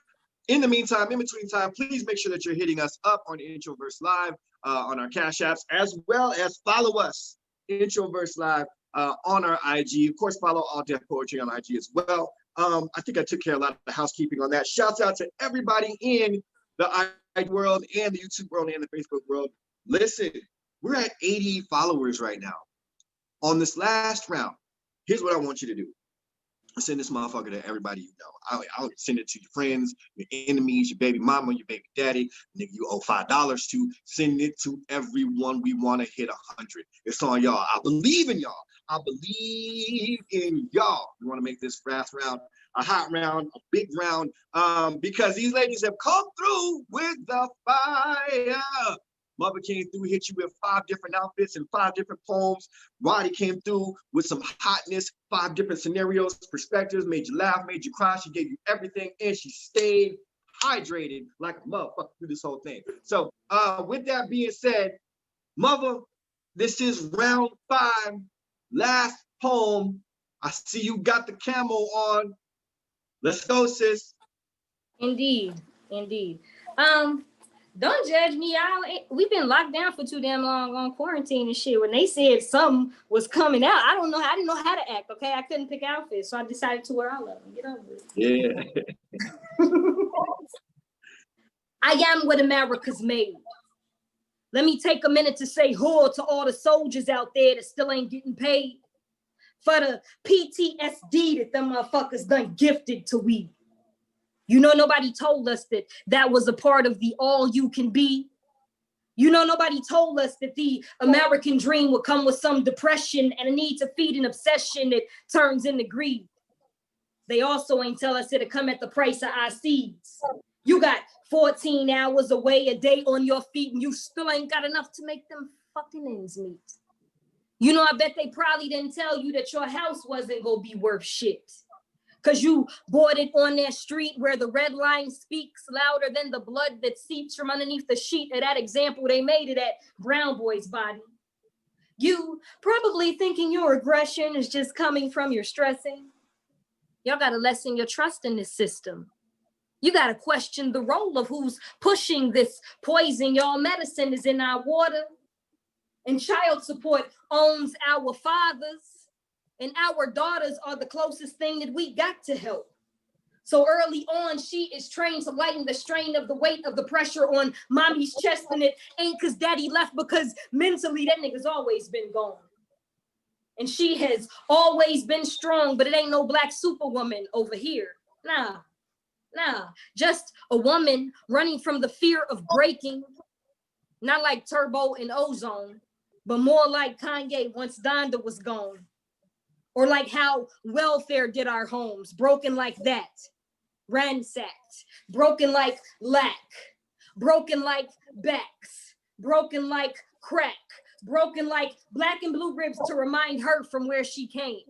in the meantime, in between time, please make sure that you're hitting us up on Introverse Live on our Cash Apps, as well as follow us, Introverse Live, on our IG. Of course, follow All Deaf Poetry on IG as well. I think I took care of a lot of the housekeeping on that. Shouts out to everybody in the IG world and the YouTube world and the Facebook world. Listen, we're at 80 followers right now. On this last round, here's what I want you to do. Send this motherfucker to everybody you know. I'll send it to your friends, your enemies, your baby mama, your baby daddy, nigga you owe $5 to. Send it to everyone. We want to hit 100. It's on y'all. I believe in y'all. I believe in y'all. We want to make this fast round a hot round, a big round, because these ladies have come through with the fire. Muva came through, hit you with 5 different outfits and 5 different poems. Radi came through with some hotness, 5 different scenarios, perspectives, made you laugh, made you cry. She gave you everything, and she stayed hydrated like a motherfucker through this whole thing. So with that being said, Muva, this is round 5, last poem. I see you got the camo on. Let's go, sis. Indeed, indeed. Don't judge me. We've been locked down for too damn long on quarantine and shit. When they said something was coming out, I didn't know how to act. Okay, I couldn't pick outfits, so I decided to wear all of them. Get over it. Yeah. I am what America's made. Let me take a minute to say whore to all the soldiers out there that still ain't getting paid for the PTSD that them motherfuckers done gifted to we. Nobody told us that was a part of the all you can be. Nobody told us that the American dream would come with some depression and a need to feed an obsession that turns into greed. They also ain't tell us it'll come at the price of our seeds. You got 14 hours away a day on your feet and you still ain't got enough to make them fucking ends meet. You know, I bet they probably didn't tell you that your house wasn't gonna be worth shit. Cause you bought it on that street where the red line speaks louder than the blood that seeps from underneath the sheet of that example they made of that brown boy's body. You probably thinking your aggression is just coming from your stressing. Y'all gotta lessen your trust in this system. You gotta question the role of who's pushing this poison. Y'all medicine is in our water, and child support owns our fathers, and our daughters are the closest thing that we got to help. So early on, she is trained to lighten the strain of the weight of the pressure on mommy's chest, and it ain't because daddy left, because mentally that nigga's always been gone. And she has always been strong, but it ain't no black superwoman over here. Nah, just a woman running from the fear of breaking, not like Turbo and Ozone, but more like Kanye once Donda was gone. Or like how welfare did our homes, broken like that, ransacked, broken like lack, broken like backs, broken like crack, broken like black and blue ribs to remind her from where she came.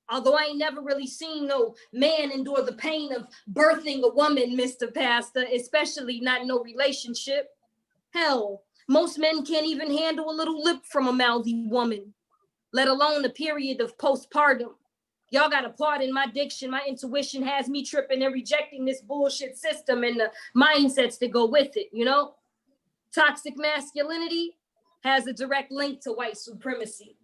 Although I ain't never really seen no man endure the pain of birthing a woman, Mr. Pastor, especially not no relationship. Hell, most men can't even handle a little lip from a mouthy woman, let alone a period of postpartum. Y'all gotta pardon my diction. My intuition has me tripping and rejecting this bullshit system and the mindsets that go with it, you know? Toxic masculinity has a direct link to white supremacy,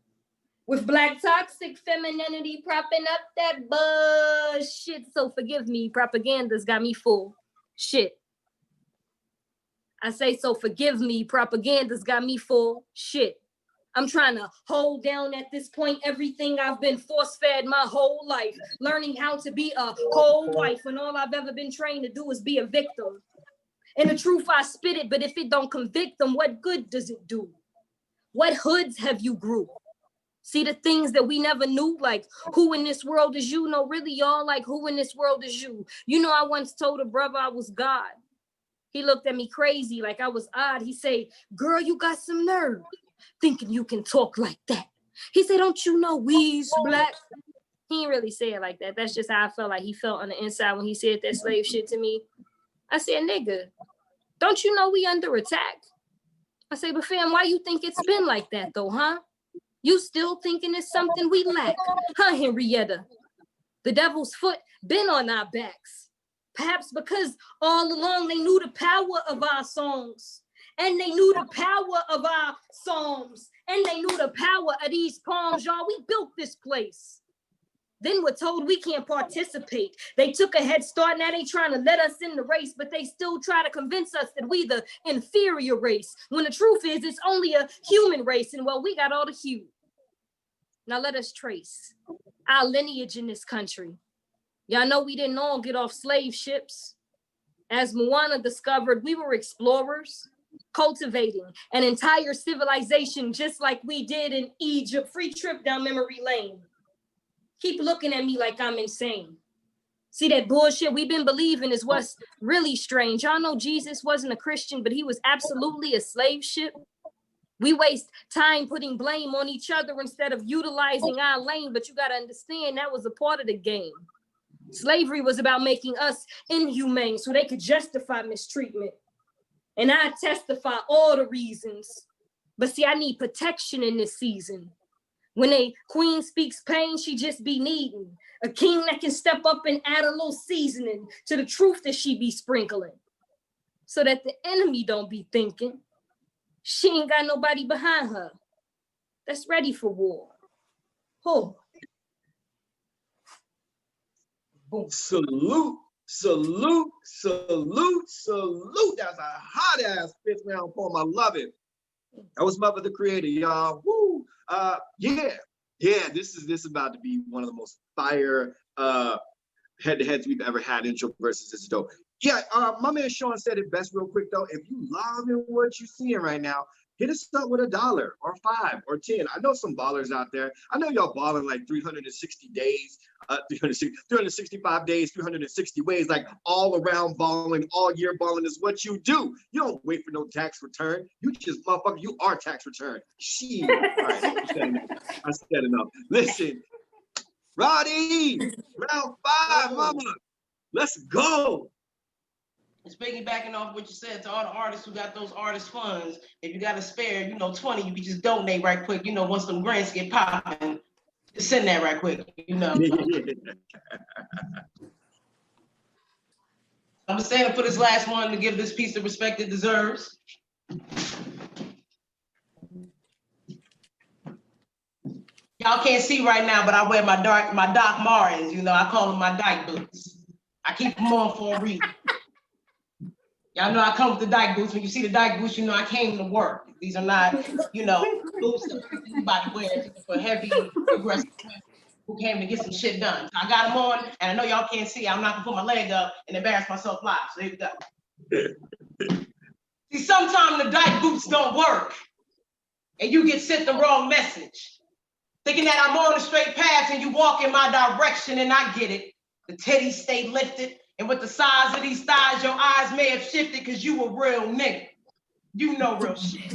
with black toxic femininity propping up that bullshit. So forgive me, propaganda's got me full. Shit. I say, so forgive me, propaganda's got me full. Shit. I'm trying to hold down at this point everything I've been force-fed my whole life, learning how to be a whole wife when all I've ever been trained to do is be a victim. And the truth, I spit it, but if it don't convict them, what good does it do? What hoods have you grew? See, the things that we never knew, like who in this world is you? No, really, y'all, like who in this world is you? You know, I once told a brother I was God. He looked at me crazy, like I was odd. He said, girl, you got some nerve, thinking you can talk like that. He said, don't you know we's black? He didn't really say it like that. That's just how I felt like he felt on the inside when he said that slave shit to me. I said, nigga, don't you know we under attack? I say, but fam, why you think it's been like that though, huh? You still thinking it's something we lack, huh, Henrietta? The devil's foot been on our backs. Perhaps because all along they knew the power of our songs, and they knew the power of our psalms, and they knew the power of these poems, y'all. We built this place. Then we're told we can't participate. They took a head start, now they trying to let us in the race, but they still try to convince us that we the inferior race, when the truth is it's only a human race, and well, we got all the hue. Now let us trace our lineage in this country. Y'all know we didn't all get off slave ships. As Moana discovered, we were explorers, cultivating an entire civilization just like we did in Egypt. Free trip down memory lane. Keep looking at me like I'm insane. See, that bullshit we've been believing is what's really strange. Y'all know Jesus wasn't a Christian, but he was absolutely a slave ship. We waste time putting blame on each other instead of utilizing our lane, but you got to understand that was a part of the game. Slavery was about making us inhumane so they could justify mistreatment. And I testify all the reasons. But see, I need protection in this season. When a queen speaks pain, she just be needing a king that can step up and add a little seasoning to the truth that she be sprinkling, so that the enemy don't be thinking she ain't got nobody behind her that's ready for war. Oh. Boom. Salute, salute, salute, salute. That's a hot ass fifth round poem. I love it. That was Muva the Creator, y'all. Woo. Yeah. This is about to be one of the most fire head-to-heads we've ever had. Introversus is dope. Yeah, my man Sean said it best real quick though. If you loving what you're seeing right now, hit us up with $1 or 5 or 10. I know some ballers out there. I know y'all balling like 360 days, 365 days, 360 ways, like all around balling, all year balling is what you do. You don't wait for no tax return. You just, motherfucker, you are tax return. Shit. All right, I said enough. Listen, Radi, round 5, mama. Let's go. Just piggybacking off what you said to all the artists who got those artist funds, if you got a spare, 20, you can just donate right quick. Once them grants get popping, just send that right quick, I'm standing for this last one to give this piece the respect it deserves. Y'all can't see right now, but I wear my Doc Martens. I call them my dyke boots. I keep them on for a reason. Y'all know I come with the dyke boots. When you see the dyke boots, I came to work. These are not, boots that anybody wears for heavy, aggressive women who came to get some shit done. So I got them on, and I know y'all can't see. I'm not gonna put my leg up and embarrass myself live. So here we go. See, sometimes the dyke boots don't work, and you get sent the wrong message, thinking that I'm on the straight path and you walk in my direction, and I get it. The titties stay lifted. And with the size of these thighs, your eyes may have shifted because you a real nigga. You know real shit.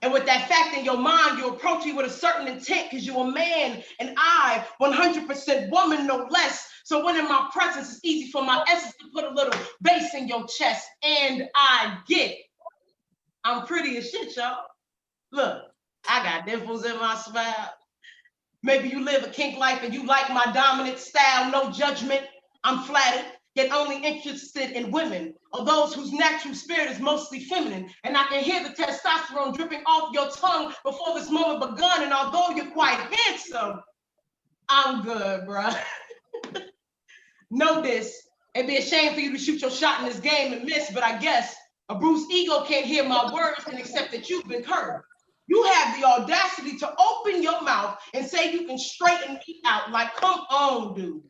And with that fact in your mind, you approach me with a certain intent because you're a man and I, 100% woman, no less. So when in my presence, it's easy for my essence to put a little bass in your chest. And I get it. I'm pretty as shit, y'all. Look, I got dimples in my smile. Maybe you live a kink life and you like my dominant style, no judgment. I'm flattered, yet only interested in women, or those whose natural spirit is mostly feminine. And I can hear the testosterone dripping off your tongue before this moment begun. And although you're quite handsome, I'm good, bro. Know this. It'd be a shame for you to shoot your shot in this game and miss, but I guess a bruised ego can't hear my words and accept that you've been hurt. You have the audacity to open your mouth and say you can straighten me out. Like, come on, dude.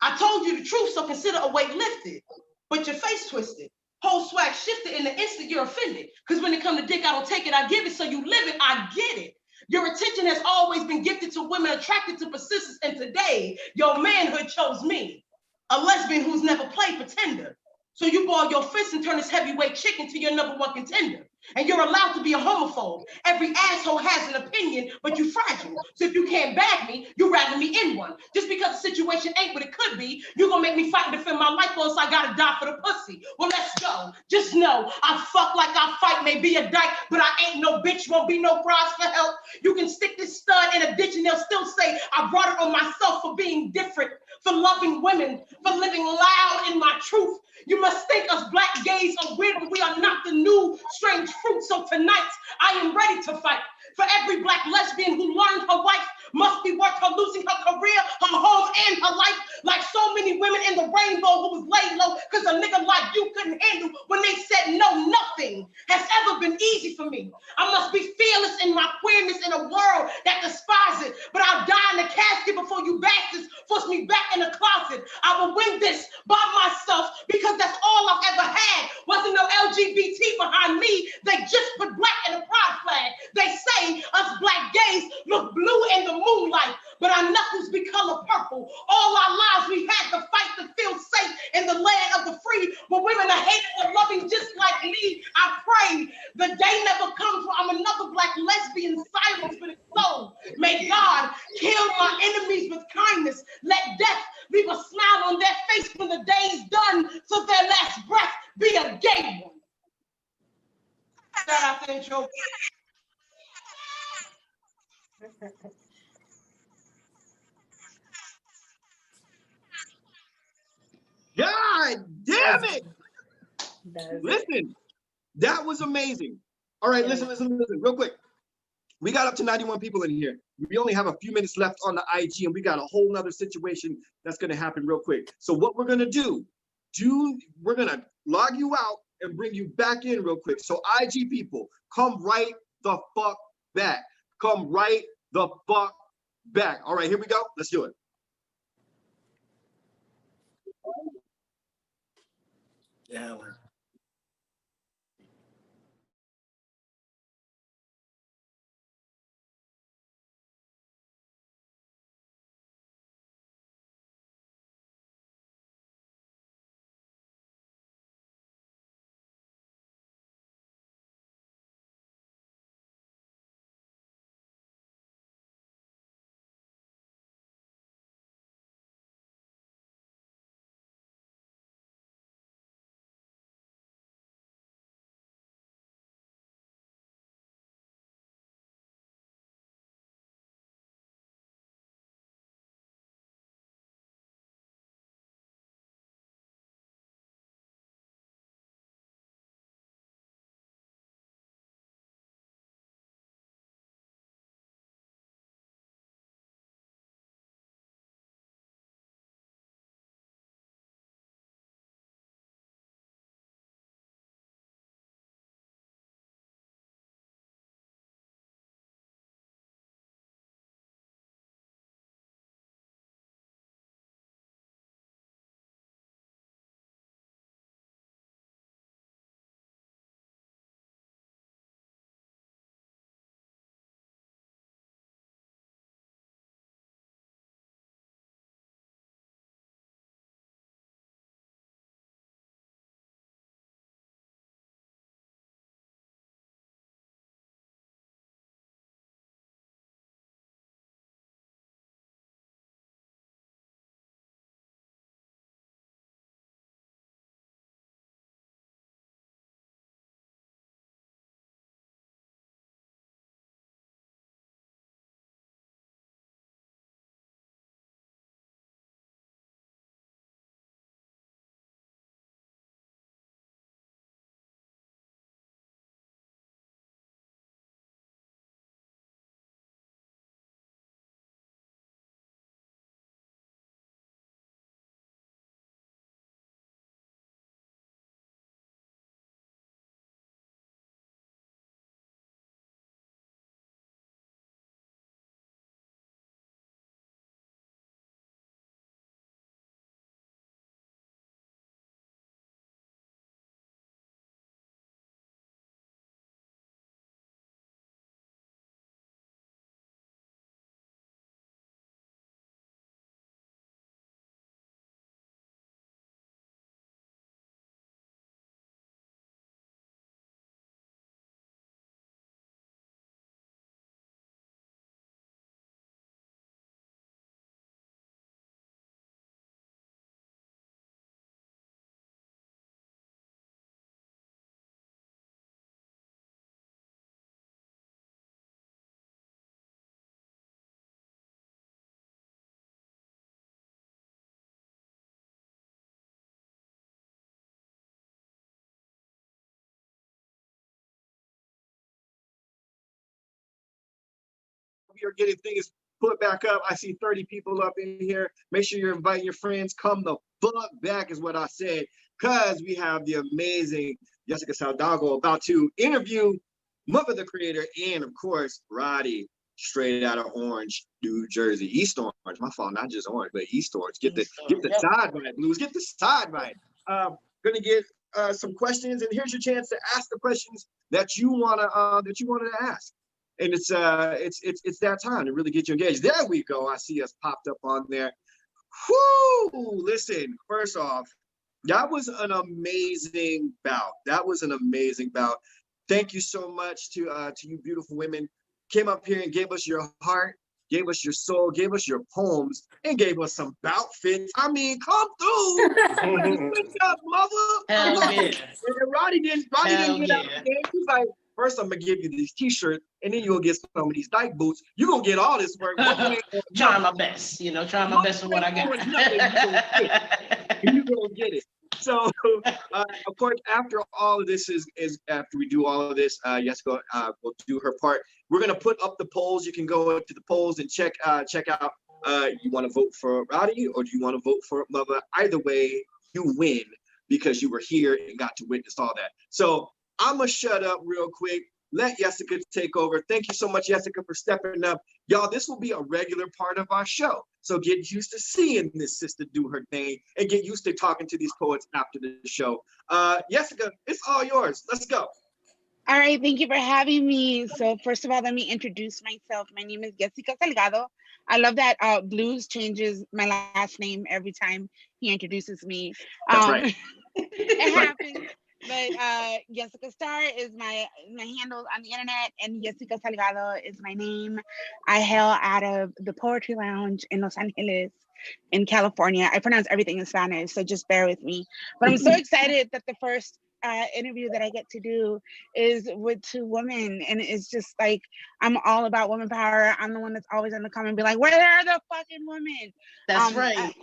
I told you the truth, so consider a weight lifted, but your face twisted. Whole swag shifted in the instant you're offended. Because when it comes to dick, I don't take it, I give it, so you live it, I get it. Your attention has always been gifted to women attracted to persistence, and today, your manhood chose me, a lesbian who's never played pretender. So you ball your fist and turn this heavyweight chick into your #1 contender. And you're allowed to be a homophobe. Every asshole has an opinion, but you fragile. So if you can't bag me, you rather me in one. Just because the situation ain't what it could be, you're gonna make me fight and defend my life, or else I gotta die for the pussy. Well, let's go. Just know, I fuck like I fight, may be a dyke, but I ain't no bitch, won't be no cries for help. You can stick this stud in a ditch and they'll still say, I brought it on myself for being different, for loving women, for living loud in my truth. You must think us black gays are weird, but we are not the new strange fruit. So tonight, I am ready to fight for every black lesbian who learned her wife must be worth her losing her career, her home, and her life. Like so many women in the rainbow who was laid low because a nigga like you couldn't handle when they said no. Nothing has ever been easy for me. I must be fearless in my queerness in a world that despises it, but I'll die in a casket before you bastards force me back in the closet. I will win this by myself because that's all I've ever had. Wasn't no LGBT behind me. They just put black in a pride flag. They say us black gays look blue in the moonlight, but our knuckles be color purple. All our lives we had to fight to feel safe in the land of the free, but women are hating and loving just like me. I pray the day never comes where I'm another black lesbian silence with its soul. May God kill my enemies with kindness. Let death leave a smile on their face when the day's done, so their last breath be a gay one. Shout out to Intro. God damn it! Listen, that was amazing. All right, listen, real quick. We got up to 91 people in here. We only have a few minutes left on the IG, and we got a whole nother situation that's gonna happen real quick. So what we're gonna do, we're gonna log you out and bring you back in real quick. So IG people, come right the fuck back. Come right the fuck back. All right, here we go. Let's do it. Yeah. we are getting things put back up. I see 30 people up in here. Make sure you're inviting your friends. Come the fuck back is what I said, because we have the amazing Jessica Saldago about to interview Muva the creator, and of course, Radi, straight out of Orange, New Jersey. East Orange, my fault, not just Orange, but East Orange. Get the side right, Blues. Get the side right. Gonna get some questions, and here's your chance to ask the questions that you wanna ask. And it's that time to really get you engaged. There we go. I see us popped up on there. Whoo! Listen, first off, that was an amazing bout. That was an amazing bout. Thank you so much to you beautiful women. Came up here and gave us your heart, gave us your soul, gave us your poems, and gave us some bout fits. I mean, come through. What's up, mother? Hell yeah. Roddy didn't get out yeah. there. He's like, first I'm gonna give you these t-shirts, and then you'll get some of these Nike boots. You're gonna get all this work. Trying my best, trying my best with what I got. You're gonna get it. So, of course, after all of this is after we do all of this, Jessica will do her part. We're gonna put up the polls. You can go to the polls and check out. You want to vote for Radi or do you want to vote for Muva? Either way, you win because you were here and got to witness all that. So I'm gonna shut up real quick. Let Jessica take over. Thank you so much, Jessica, for stepping up. Y'all, this will be a regular part of our show. So get used to seeing this sister do her thing and get used to talking to these poets after the show. Jessica, it's all yours. Let's go. All right, thank you for having me. So first of all, let me introduce myself. My name is Jessica Salgado. I love that Blues changes my last name every time he introduces me. That's right. It happens. But Jessica Star is my handle on the internet, and Jessica Salgado is my name. I hail out of the Poetry Lounge in Los Angeles, in California. I pronounce everything in Spanish, so just bear with me. But I'm so excited that the first interview that I get to do is with two women, and it's just like, I'm all about women power. I'm the one that's always in the comment be like, where are the fucking women? That's right.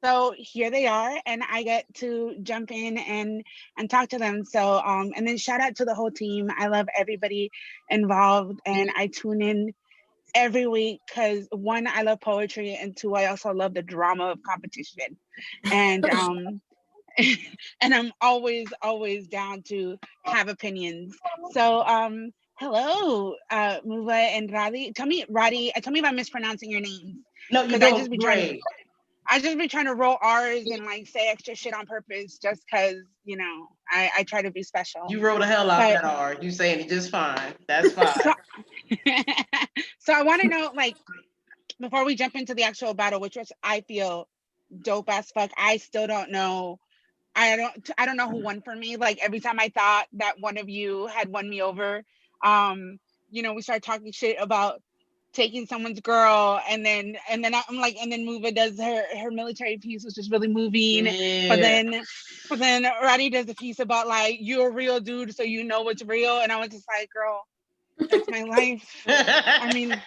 So here they are, and I get to jump in and talk to them. So and then shout out to the whole team. I love everybody involved, and I tune in every week because one, I love poetry, and two, I also love the drama of competition. And and I'm always down to have opinions. So hello, Muva and Radi. Tell me if I'm mispronouncing your names. No, you're doing great. I just be trying to roll R's and like say extra shit on purpose just because, I try to be special. You roll the hell out that R. You saying it just fine. That's fine. So I want to know, like, before we jump into the actual battle, which was, I feel dope as fuck. I still don't know. I don't know who won for me. Like every time I thought that one of you had won me over, we started talking shit about taking someone's girl, and then I'm like, and then Muva does her military piece, which is really moving. Yeah. But then Radi does a piece about like, you're a real dude, so you know what's real. And I was just like, girl, that's my life. I mean,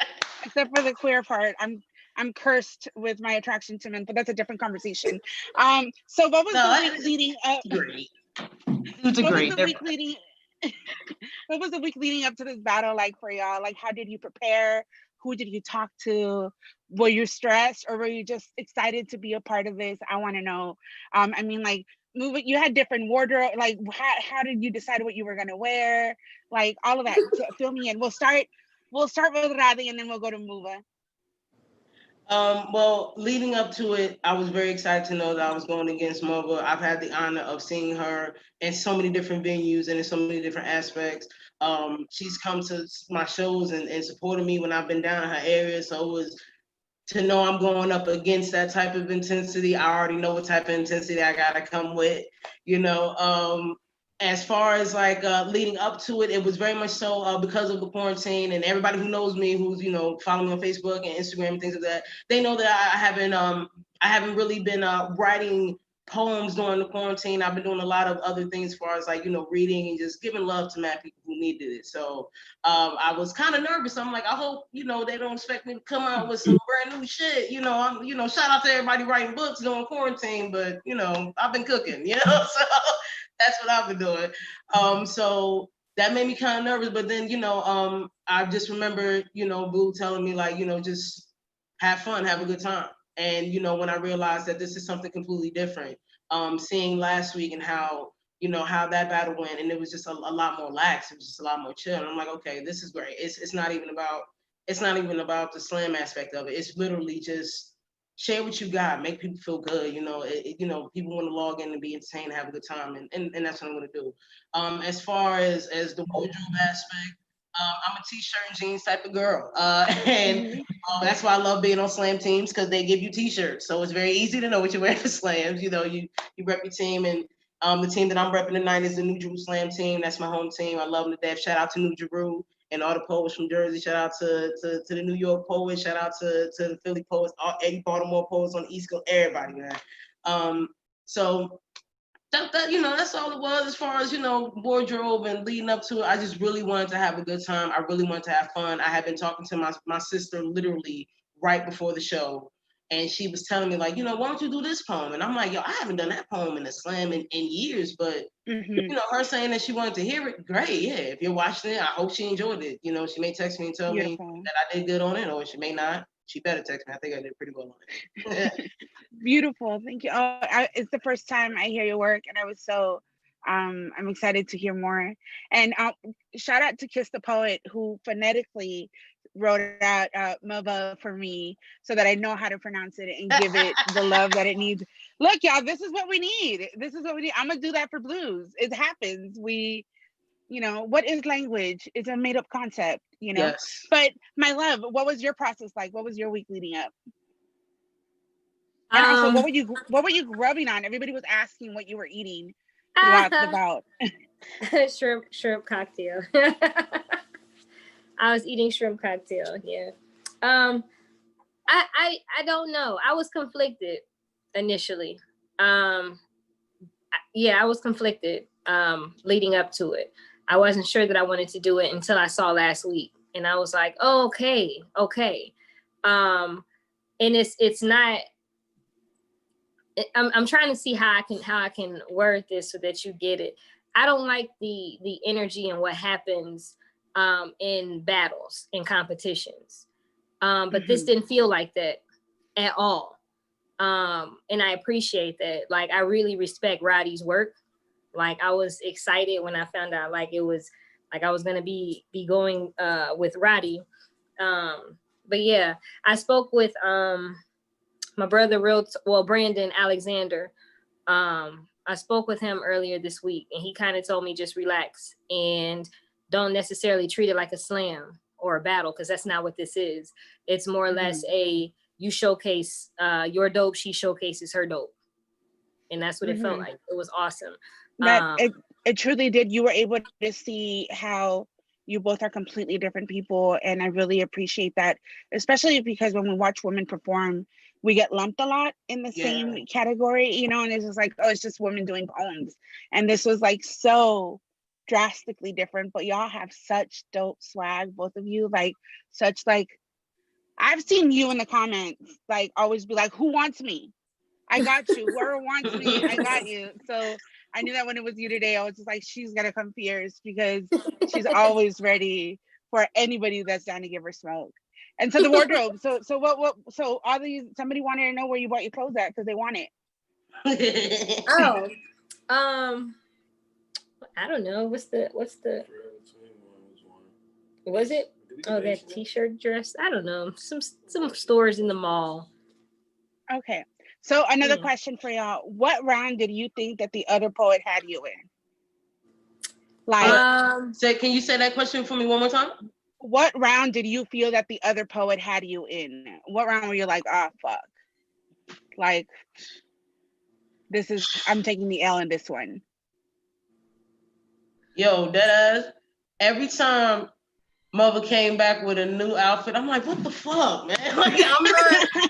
except for the queer part, I'm cursed with my attraction to men, but that's a different conversation. So what was the week leading up? Great. What was the week leading up to this battle like for y'all? Like, how did you prepare? Who did you talk to? Were you stressed or were you just excited to be a part of this? I want to know. I mean, like, Muva, you had different wardrobe. Like, how did you decide what you were gonna wear? Like, all of that. So fill me in. We'll start with Radi and then we'll go to Muva. Well, leading up to it, I was very excited to know that I was going against Muva. I've had the honor of seeing her in so many different venues and in so many different aspects. She's come to my shows and supported me when I've been down in her area. So it was to know I'm going up against that type of intensity. I already know what type of intensity I gotta come with, As far as like leading up to it, it was very much so because of the quarantine, and everybody who knows me, who's following me on Facebook and Instagram and things like that, they know that I haven't really been writing poems during the quarantine. I've been doing a lot of other things as far as like reading and just giving love to mad people who needed it. So I was kind of nervous. I'm like, I hope they don't expect me to come out with some brand new shit. Shout out to everybody writing books during quarantine, but I've been cooking, so. That's what I've been doing. So that made me kind of nervous. But then, you know, I just remember, you know, Boo telling me like, you know, just have fun, have a good time. And, you know, when I realized that this is something completely different, seeing last week and how, you know, how that battle went, and it was just a lot more lax. It was just a lot more chill. And I'm like, okay, this is great. It's not even about the slam aspect of it. It's literally just share what you got, make people feel good. You know, you know, people want to log in and be entertained, have a good time, and that's what I'm gonna do. As far as the wardrobe aspect, I'm a t-shirt and jeans type of girl, and that's why I love being on slam teams, because they give you t-shirts, so it's very easy to know what you're wearing for slams. You know, you rep your team, and the team that I'm repping tonight is the New Jerusalem team. That's my home team. I love them to death. Shout out to New Jeru and all the poets from Jersey. Shout out to the New York poets. Shout out to the Philly poets, all 80 Baltimore poets on the East Coast, everybody, man. So that you know, that's all it was as far as, you know, wardrobe and leading up to it. I just really wanted to have a good time. I really wanted to have fun. I had been talking to my sister literally right before the show, and she was telling me like, you know, why don't you do this poem? And I'm like, yo, I haven't done that poem in a slam in years, but you know, her saying that she wanted to hear it, great, yeah. If you're watching it, I hope she enjoyed it. You know, she may text me and tell me that I did good on it, or she may not. She better text me. I think I did pretty well on it. Beautiful, thank you. It's the first time I hear your work, and I was so I'm excited to hear more. And shout out to Kiss the Poet, who phonetically wrote out Muva for me so that I know how to pronounce it and give it the love that it needs. Look, y'all, this is what we need. This is what we need. I'm gonna do that for blues. It happens. You know, what is language? It's a made up concept, you know. Yes. But my love, what was your process like? What was your week leading up? And also, what were you grubbing on? Everybody was asking what you were eating throughout the bout. shrimp cocktail. I was eating shrimp cocktail. Yeah. I don't know. I was conflicted initially. Yeah, I was conflicted leading up to it. I wasn't sure that I wanted to do it until I saw last week, and I was like, oh, okay. And it's not. I'm trying to see how I can word this so that you get it. I don't like the energy and what happens in battles, in competitions. But this didn't feel like that at all. And I appreciate that. Like, I really respect Radi's work. Like, I was excited when I found out like it was like I was gonna be going with Radi. But yeah, I spoke with my brother, Brandon Alexander. I spoke with him earlier this week, and he kind of told me just relax and don't necessarily treat it like a slam or a battle, because that's not what this is. It's more or less you showcase your dope, she showcases her dope. And that's what it felt like. It was awesome. It truly did. You were able to see how you both are completely different people, and I really appreciate that, especially because when we watch women perform, we get lumped a lot in the same category, you know, and it's just like, oh, it's just women doing poems. And this was like so drastically different, but y'all have such dope swag, both of you, like such like, I've seen you in the comments, like always be like, who wants me? I got you. Whoever wants me, I got you. So I knew that when it was you today, I was just like, she's gonna come fierce, because she's always ready for anybody that's down to give her smoke. And so the wardrobe. So all these, somebody wanted to know where you bought your clothes at because they want it. I don't know. What's the was it? Oh, that t-shirt dress. I don't know. Some stores in the mall. Okay. So another question for y'all. What round did you think that the other poet had you in? Like, can you say that question for me one more time? What round did you feel that the other poet had you in? What round were you like, ah, fuck? Like, I'm taking the L in this one. Yo, that every time Mother came back with a new outfit, I'm like, what the fuck, man? Like,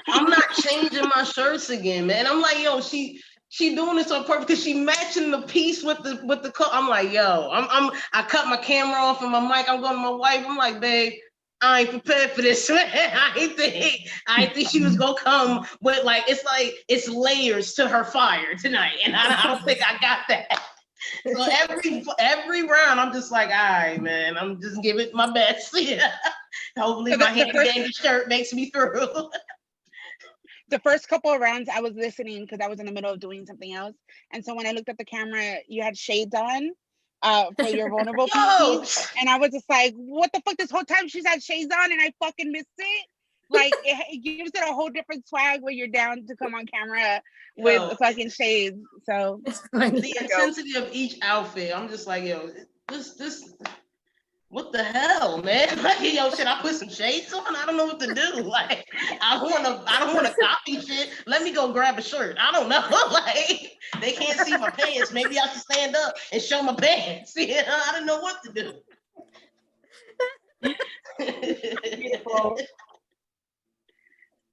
I'm not changing my shirts again, man. I'm like, yo, she doing this on purpose because she matching the piece with the color. I'm like, yo, I cut my camera off and my mic. I'm going to my wife. I'm like, babe, I ain't prepared for this, man. I ain't think she was gonna come with it's layers to her fire tonight, and I don't think I got that. So every round, I'm just like, all right, man, I'm just giving it my best. Yeah. Hopefully my handy shirt makes me through. The first couple of rounds, I was listening because I was in the middle of doing something else. And so when I looked at the camera, you had shades on for your vulnerable piece. And I was just like, what the fuck, this whole time she's had shades on and I fucking missed it? Like, it gives it a whole different swag when you're down to come on camera with the fucking shades. So the intensity of each outfit, I'm just like, yo, this what the hell, man? Like, yo, should I put some shades on? I don't know what to do. Like, I don't wanna copy shit. Let me go grab a shirt. I don't know. Like, they can't see my pants. Maybe I should stand up and show my pants. You know, I don't know what to do. Beautiful.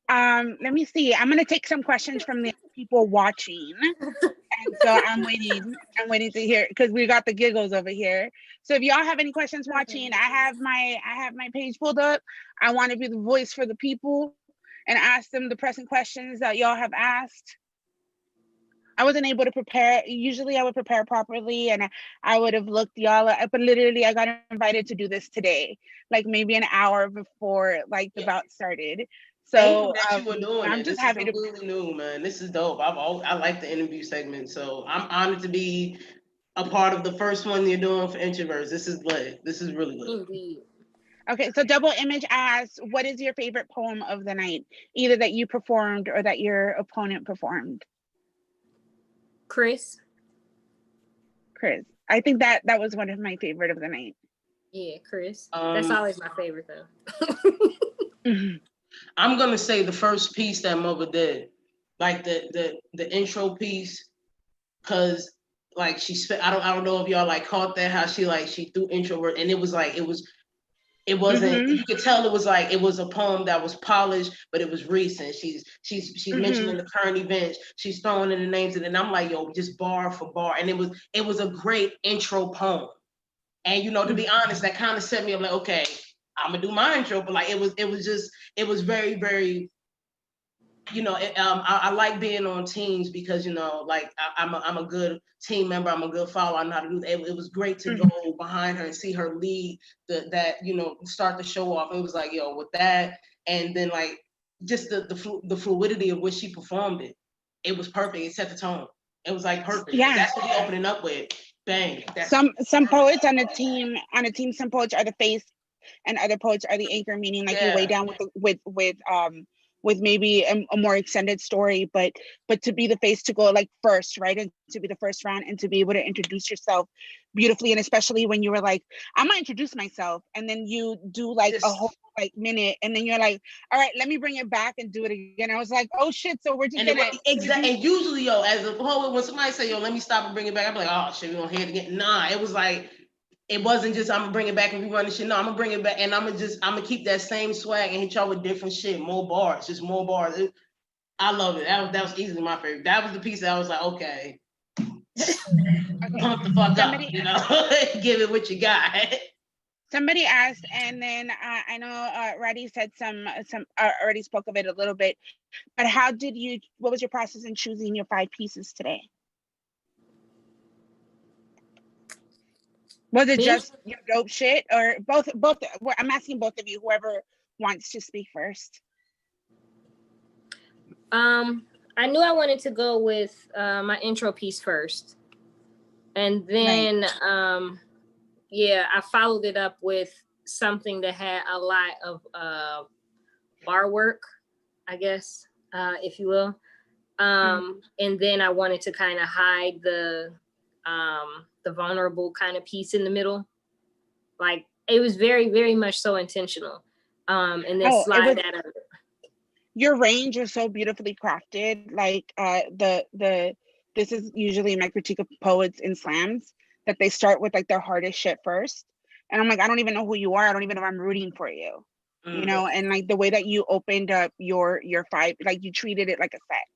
Let me see. I'm gonna take some questions from the people watching. And so I'm waiting to hear, because we got the giggles over here. So if y'all have any questions watching, I have my page pulled up. I want to be the voice for the people and ask them the pressing questions that y'all have asked. I wasn't able to prepare. Usually I would prepare properly and I would have looked y'all up, but literally I got invited to do this today, like maybe an hour before like the bout started. So you were doing I'm just happy to completely new, man. This is dope. I like the interview segment, so I'm honored to be a part of the first one you're doing for Introverts. This is lit. This is really lit. Indeed. Okay, so Double Image asks, what is your favorite poem of the night, either that you performed or that your opponent performed? Chris. I think that was one of my favorite of the night. Yeah, Chris. That's always my favorite though. I'm gonna say the first piece that Muva did, like the intro piece, cause like I don't know if y'all like caught that, how she threw introvert, and it wasn't, you could tell it was a poem that was polished, but it was recent. She's mentioning the current events, she's throwing in the names, and I'm like, yo, just bar for bar, and it was a great intro poem. And to be honest, that kind of set me up like, okay, I'm gonna do my intro, but like it was very, very, I like being on teams because like I'm a good team member, I'm a good follower, I know how to do that. It was great to go behind her and see her lead that start the show off. It was like, yo, with that, and then like just the fluidity of which she performed it was perfect. It set the tone. It was like perfect. Yeah, that's what we opening up with. Bang. Some poets on a team, some poets are the face and other poets are the anchor, meaning like you weigh down with maybe a more extended story, but to be the face, to go like first, right, and to be the first round and to be able to introduce yourself beautifully, and especially when you were like, I'm gonna introduce myself, and then you do like a whole like minute, and then you're like, all right, let me bring it back and do it again. I was like, oh shit, so we're just gonna exactly. And usually, as a poet, when somebody say, yo, let me stop and bring it back, I'm like, oh shit, we gonna hear it again. Nah, it was like, it wasn't just I'm gonna bring it back and rerun the shit. No, I'm gonna bring it back and I'm gonna keep that same swag and hit y'all with different shit, more bars, just more bars. I love it. That was easily my favorite. That was the piece that I was like, okay. Pump the fuck up, give it what you got. Somebody asked, and then I know Radi said some already spoke of it a little bit, but what was your process in choosing your 5 pieces today? Was it just your dope shit, or both? I'm asking both of you, whoever wants to speak first. I knew I wanted to go with my intro piece first, and then I followed it up with something that had a lot of bar work, I guess, if you will. And then I wanted to kind of hide the vulnerable kind of piece in the middle. Like, it was very, very much so intentional. And then slide that under. Your range is so beautifully crafted. Like this is usually my critique of poets in slams, that they start with like their hardest shit first. And I'm like, I don't even know who you are. I don't even know if I'm rooting for you. And like the way that you opened up your 5, like you treated it like a set.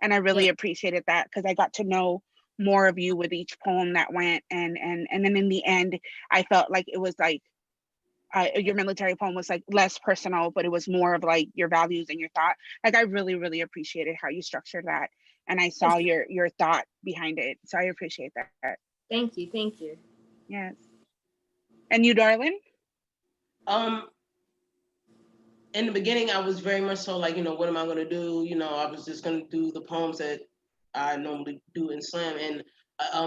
And I really appreciated that, because I got to know more of you with each poem that went. And then in the end, I felt like it was like, your military poem was like less personal, but it was more of like your values and your thought. Like, I really, really appreciated how you structured that. And I saw your thought behind it. So I appreciate that. Thank you. Thank you. Yes. And you, darling? In the beginning, I was very much so like, what am I going to do? I was just going to do the poems that I normally do in slam. And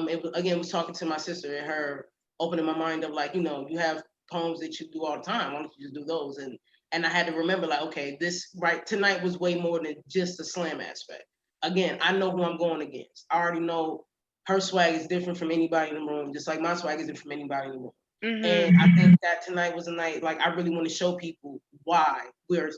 it was talking to my sister and her opening my mind of like, you have poems that you do all the time. Why don't you just do those? And I had to remember like, okay, tonight was way more than just the slam aspect. Again, I know who I'm going against. I already know her swag is different from anybody in the room, just like my swag is different from anybody in the room. Mm-hmm. And I think that tonight was a night, like, I really want to show people why we're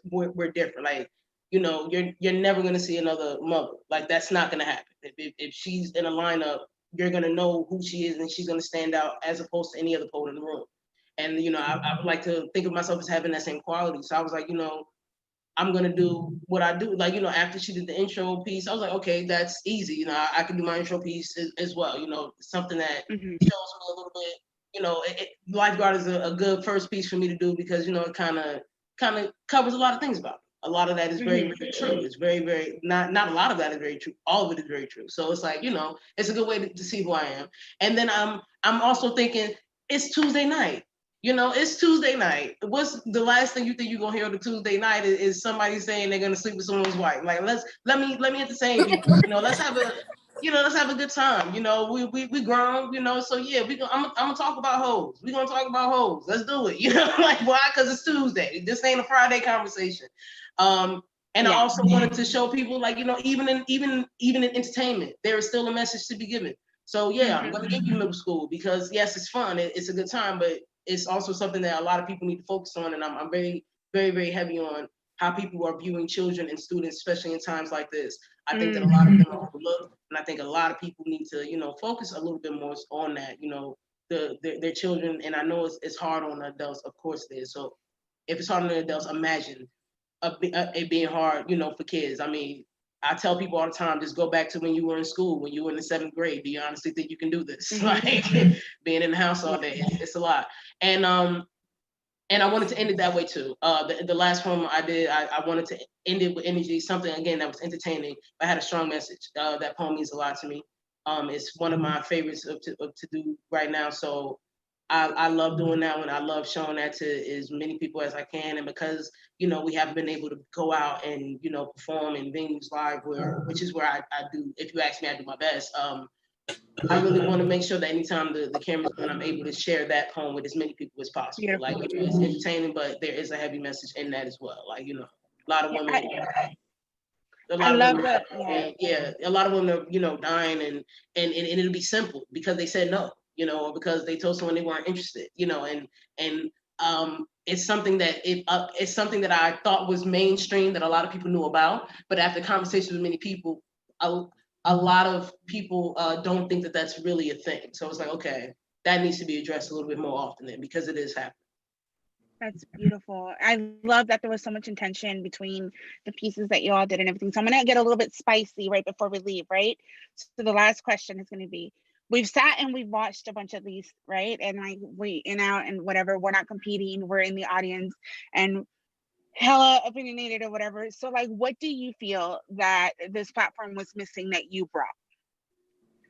different. Like, you're never going to see another mother. Like, that's not going to happen. If she's in a lineup, you're going to know who she is and she's going to stand out as opposed to any other poet in the room. And, I would like to think of myself as having that same quality. So I was like, I'm going to do what I do. Like, after she did the intro piece, I was like, okay, that's easy. I can do my intro piece as well. Something that shows me a little bit. Lifeguard is a good first piece for me to do because, it kind of covers a lot of things about it. A lot of that is very, very true. It's very, very, not a lot of that is very true. All of it is very true. So it's like, it's a good way to see who I am. And then I'm also thinking it's Tuesday night. It's Tuesday night. What's the last thing you think you're gonna hear on the Tuesday night is somebody saying they're gonna sleep with someone's wife. Like, let me entertain people. Let's have a good time. We grown. So yeah, I'm gonna talk about hoes. We're gonna talk about hoes. Let's do it. Like, why? Because it's Tuesday. This ain't a Friday conversation. And I also wanted to show people, like, even in entertainment, there is still a message to be given. So yeah, I'm gonna give you middle school because yes, it's fun. It's a good time, but it's also something that a lot of people need to focus on. And I'm very, very, very heavy on how people are viewing children and students, especially in times like this. I think that a lot of them are overlooked, and I think a lot of people need to, focus a little bit more on that, their children. And I know it's hard on adults, of course it is. So if it's hard on the adults, imagine it being hard, for kids. I mean, I tell people all the time, just go back to when you were in school, when you were in the 7th grade. Do you honestly think you can do this? Like, being in the house all day, it's a lot. And I wanted to end it that way too. The last poem I did, I wanted to end it with energy, something again that was entertaining, but had a strong message. That poem means a lot to me. It's one of my favorites to do right now. So I love doing that one. I love showing that to as many people as I can. And because, we haven't been able to go out and, perform in venues live, which is where I do, if you ask me, I do my best. I really want to make sure that anytime the camera's on, I'm able to share that poem with as many people as possible. Beautiful. Like, it's entertaining, but there is a heavy message in that as well. Like, a lot of women. A lot of women are, dying and it'll be simple because they said no, or because they told someone they weren't interested, and it's something that it's something that I thought was mainstream that a lot of people knew about, but after conversations with many people, a lot of people don't think that that's really a thing. So it's like, okay, that needs to be addressed a little bit more often then because it is happening. That's beautiful. I love that there was so much intention between the pieces that you all did and everything. So I'm going to get a little bit spicy right before we leave, right? So the last question is going to be, we've sat and we've watched a bunch of these, right? And like we in out and whatever, we're not competing, we're in the audience and hella opinionated or whatever. So like, what do you feel that this platform was missing that you brought?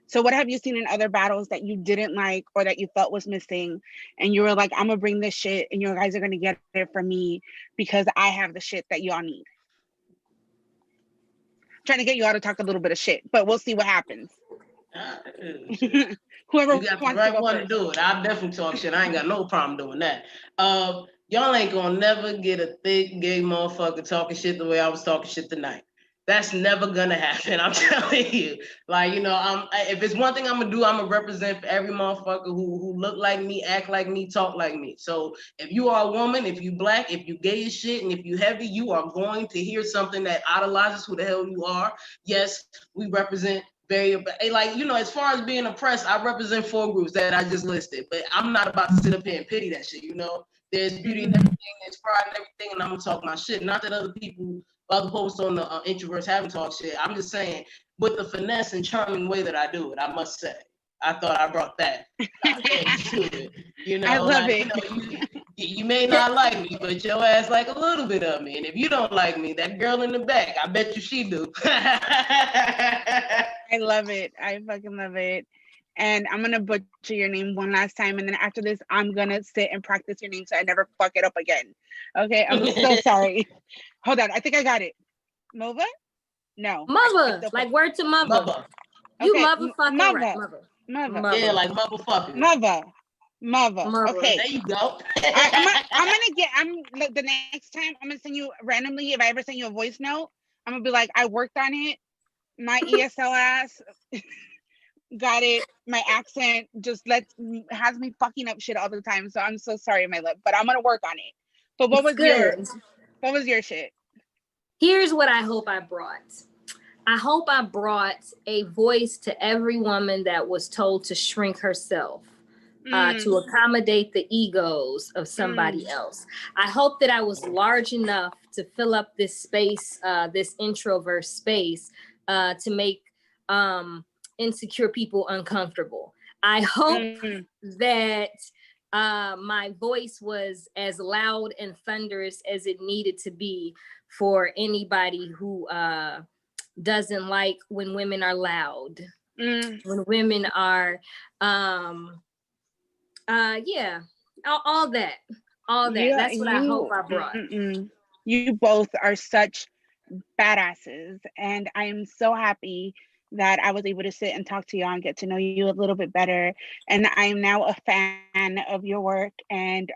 So what have you seen in other battles that you didn't like or that you felt was missing? And you were like, I'm gonna bring this shit and you guys are gonna get it from me because I have the shit that y'all need. Trying to get you all to talk a little bit of shit, but we'll see what happens. Whoever you got the right one to do it. I'll definitely talk shit. I ain't got no problem doing that. Y'all ain't gonna never get a thick gay motherfucker talking shit the way I was talking shit tonight. That's never gonna happen. I'm telling you. Like, if it's one thing I'm gonna do, I'm gonna represent for every motherfucker who look like me, act like me, talk like me. So if you are a woman, if you black, if you gay as shit, and if you heavy, you are going to hear something that idolizes who the hell you are. Yes, we represent very, like, as far as being oppressed, I represent 4 groups that I just listed, but I'm not about to sit up here and pity that shit, There's beauty in everything, there's pride in everything, and I'm gonna talk my shit. Not that other posts on the Introverts haven't talked shit. I'm just saying, with the finesse and charming way that I do it, I must say. I thought I brought that. I love it. You may not like me, but your ass like a little bit of me. And if you don't like me, that girl in the back, I bet you she do. I love it. I fucking love it. and I'm gonna butcher your name one last time, and then after this, I'm gonna sit and practice your name so I never fuck it up again. Okay, I'm so sorry. Hold on, I think I got it. Muva? No. Mother, like word to mother. Mother. You Okay, motherfucking right, mother. Mother. Yeah, like motherfucker. Mother. Okay. There you go. The next time I'm gonna send you randomly. If I ever send you a voice note, I'm gonna be like, I worked on it. My ESL ass got it. My accent just has me fucking up shit all the time. So I'm so sorry, my love, but I'm gonna work on it. But what was your shit? Here's what I hope I brought. I hope I brought a voice to every woman that was told to shrink herself. To accommodate the egos of somebody else. I hope that I was large enough to fill up this space, this introverse space, to make insecure people uncomfortable. I hope that my voice was as loud and thunderous as it needed to be for anybody who doesn't like when women are loud, when women are all that. That's what I hope I brought. You both are such badasses, and I am so happy that I was able to sit and talk to y'all and get to know you a little bit better. And I am now a fan of your work. And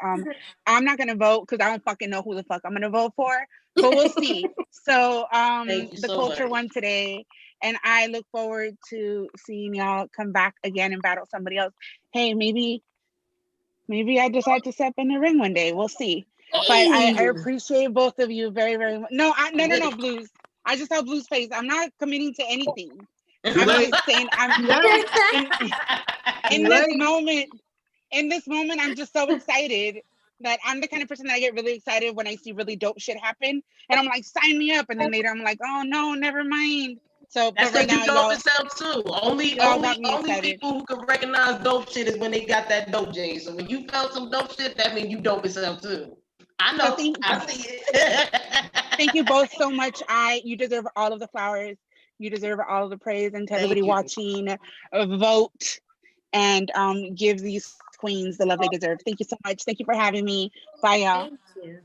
I'm not gonna vote because I don't fucking know who the fuck I'm gonna vote for, but we'll see. So the culture won today, and I look forward to seeing y'all come back again and battle somebody else. Hey, maybe I decide to step in the ring one day. We'll see. But I appreciate both of you very, very much. No, Blues. I just saw Blue's face. I'm not committing to anything. I'm just saying in this moment, I'm just so excited that I'm the kind of person that I get really excited when I see really dope shit happen. And I'm like, sign me up. And then later I'm like, oh no, never mind. So that's right now, you dope yourself too. Only people who can recognize dope shit is when they got that dope J. So when you felt some dope shit, that means you dope yourself too. I know. I see it. Thank you both so much. You deserve all of the flowers. You deserve all of the praise. And to everybody watching, vote and give these queens the love they deserve. Thank you so much. Thank you for having me. Bye, y'all. Thank you.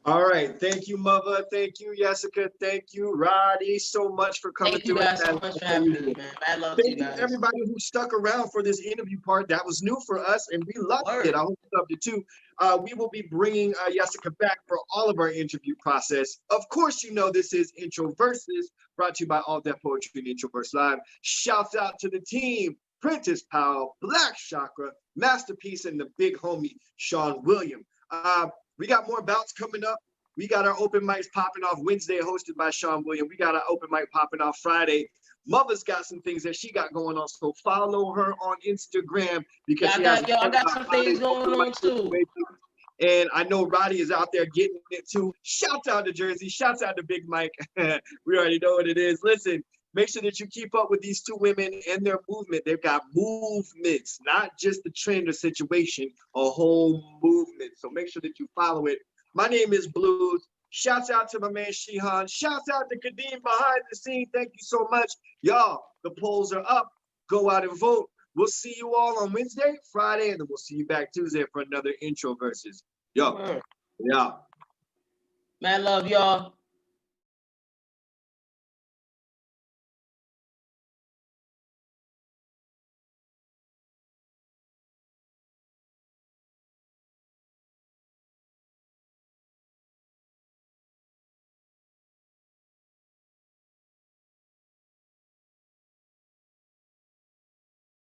All right. Thank you, Muva. Thank you, Jessica. Thank you, Radi, so much for coming through. Thank you guys so much for having me, man. I love you guys. Thank you, everybody who stuck around for this interview part. That was new for us, and we loved it. I hope you loved it too. We will be bringing Jessica back for all of our interview process. Of course, you know this is Introversus, brought to you by All Deaf Poetry and Introverse Live. Shouts out to the team, Prentice Powell, Black Chakra, Masterpiece, and the big homie, Sean William. We got more bouts coming up. We got our open mics popping off Wednesday, hosted by Sean William. We got our open mic popping off Friday. Mother's got some things that she got going on, so follow her on Instagram because I got some things going on too. And I know Radi is out there getting it too. Shouts out to Jersey. Shouts out to Big Mike. We already know what it is. Listen, make sure that you keep up with these two women and their movement. They've got movements, not just the trend or situation, a whole movement. So make sure that you follow it. My name is Blues. Shouts out to my man Shihan. Shouts out to Kadeem behind the scene. Thank you so much. Y'all, the polls are up. Go out and vote. We'll see you all on Wednesday, Friday, and then we'll see you back Tuesday for another Introversus. Yo, yeah. Man, love y'all.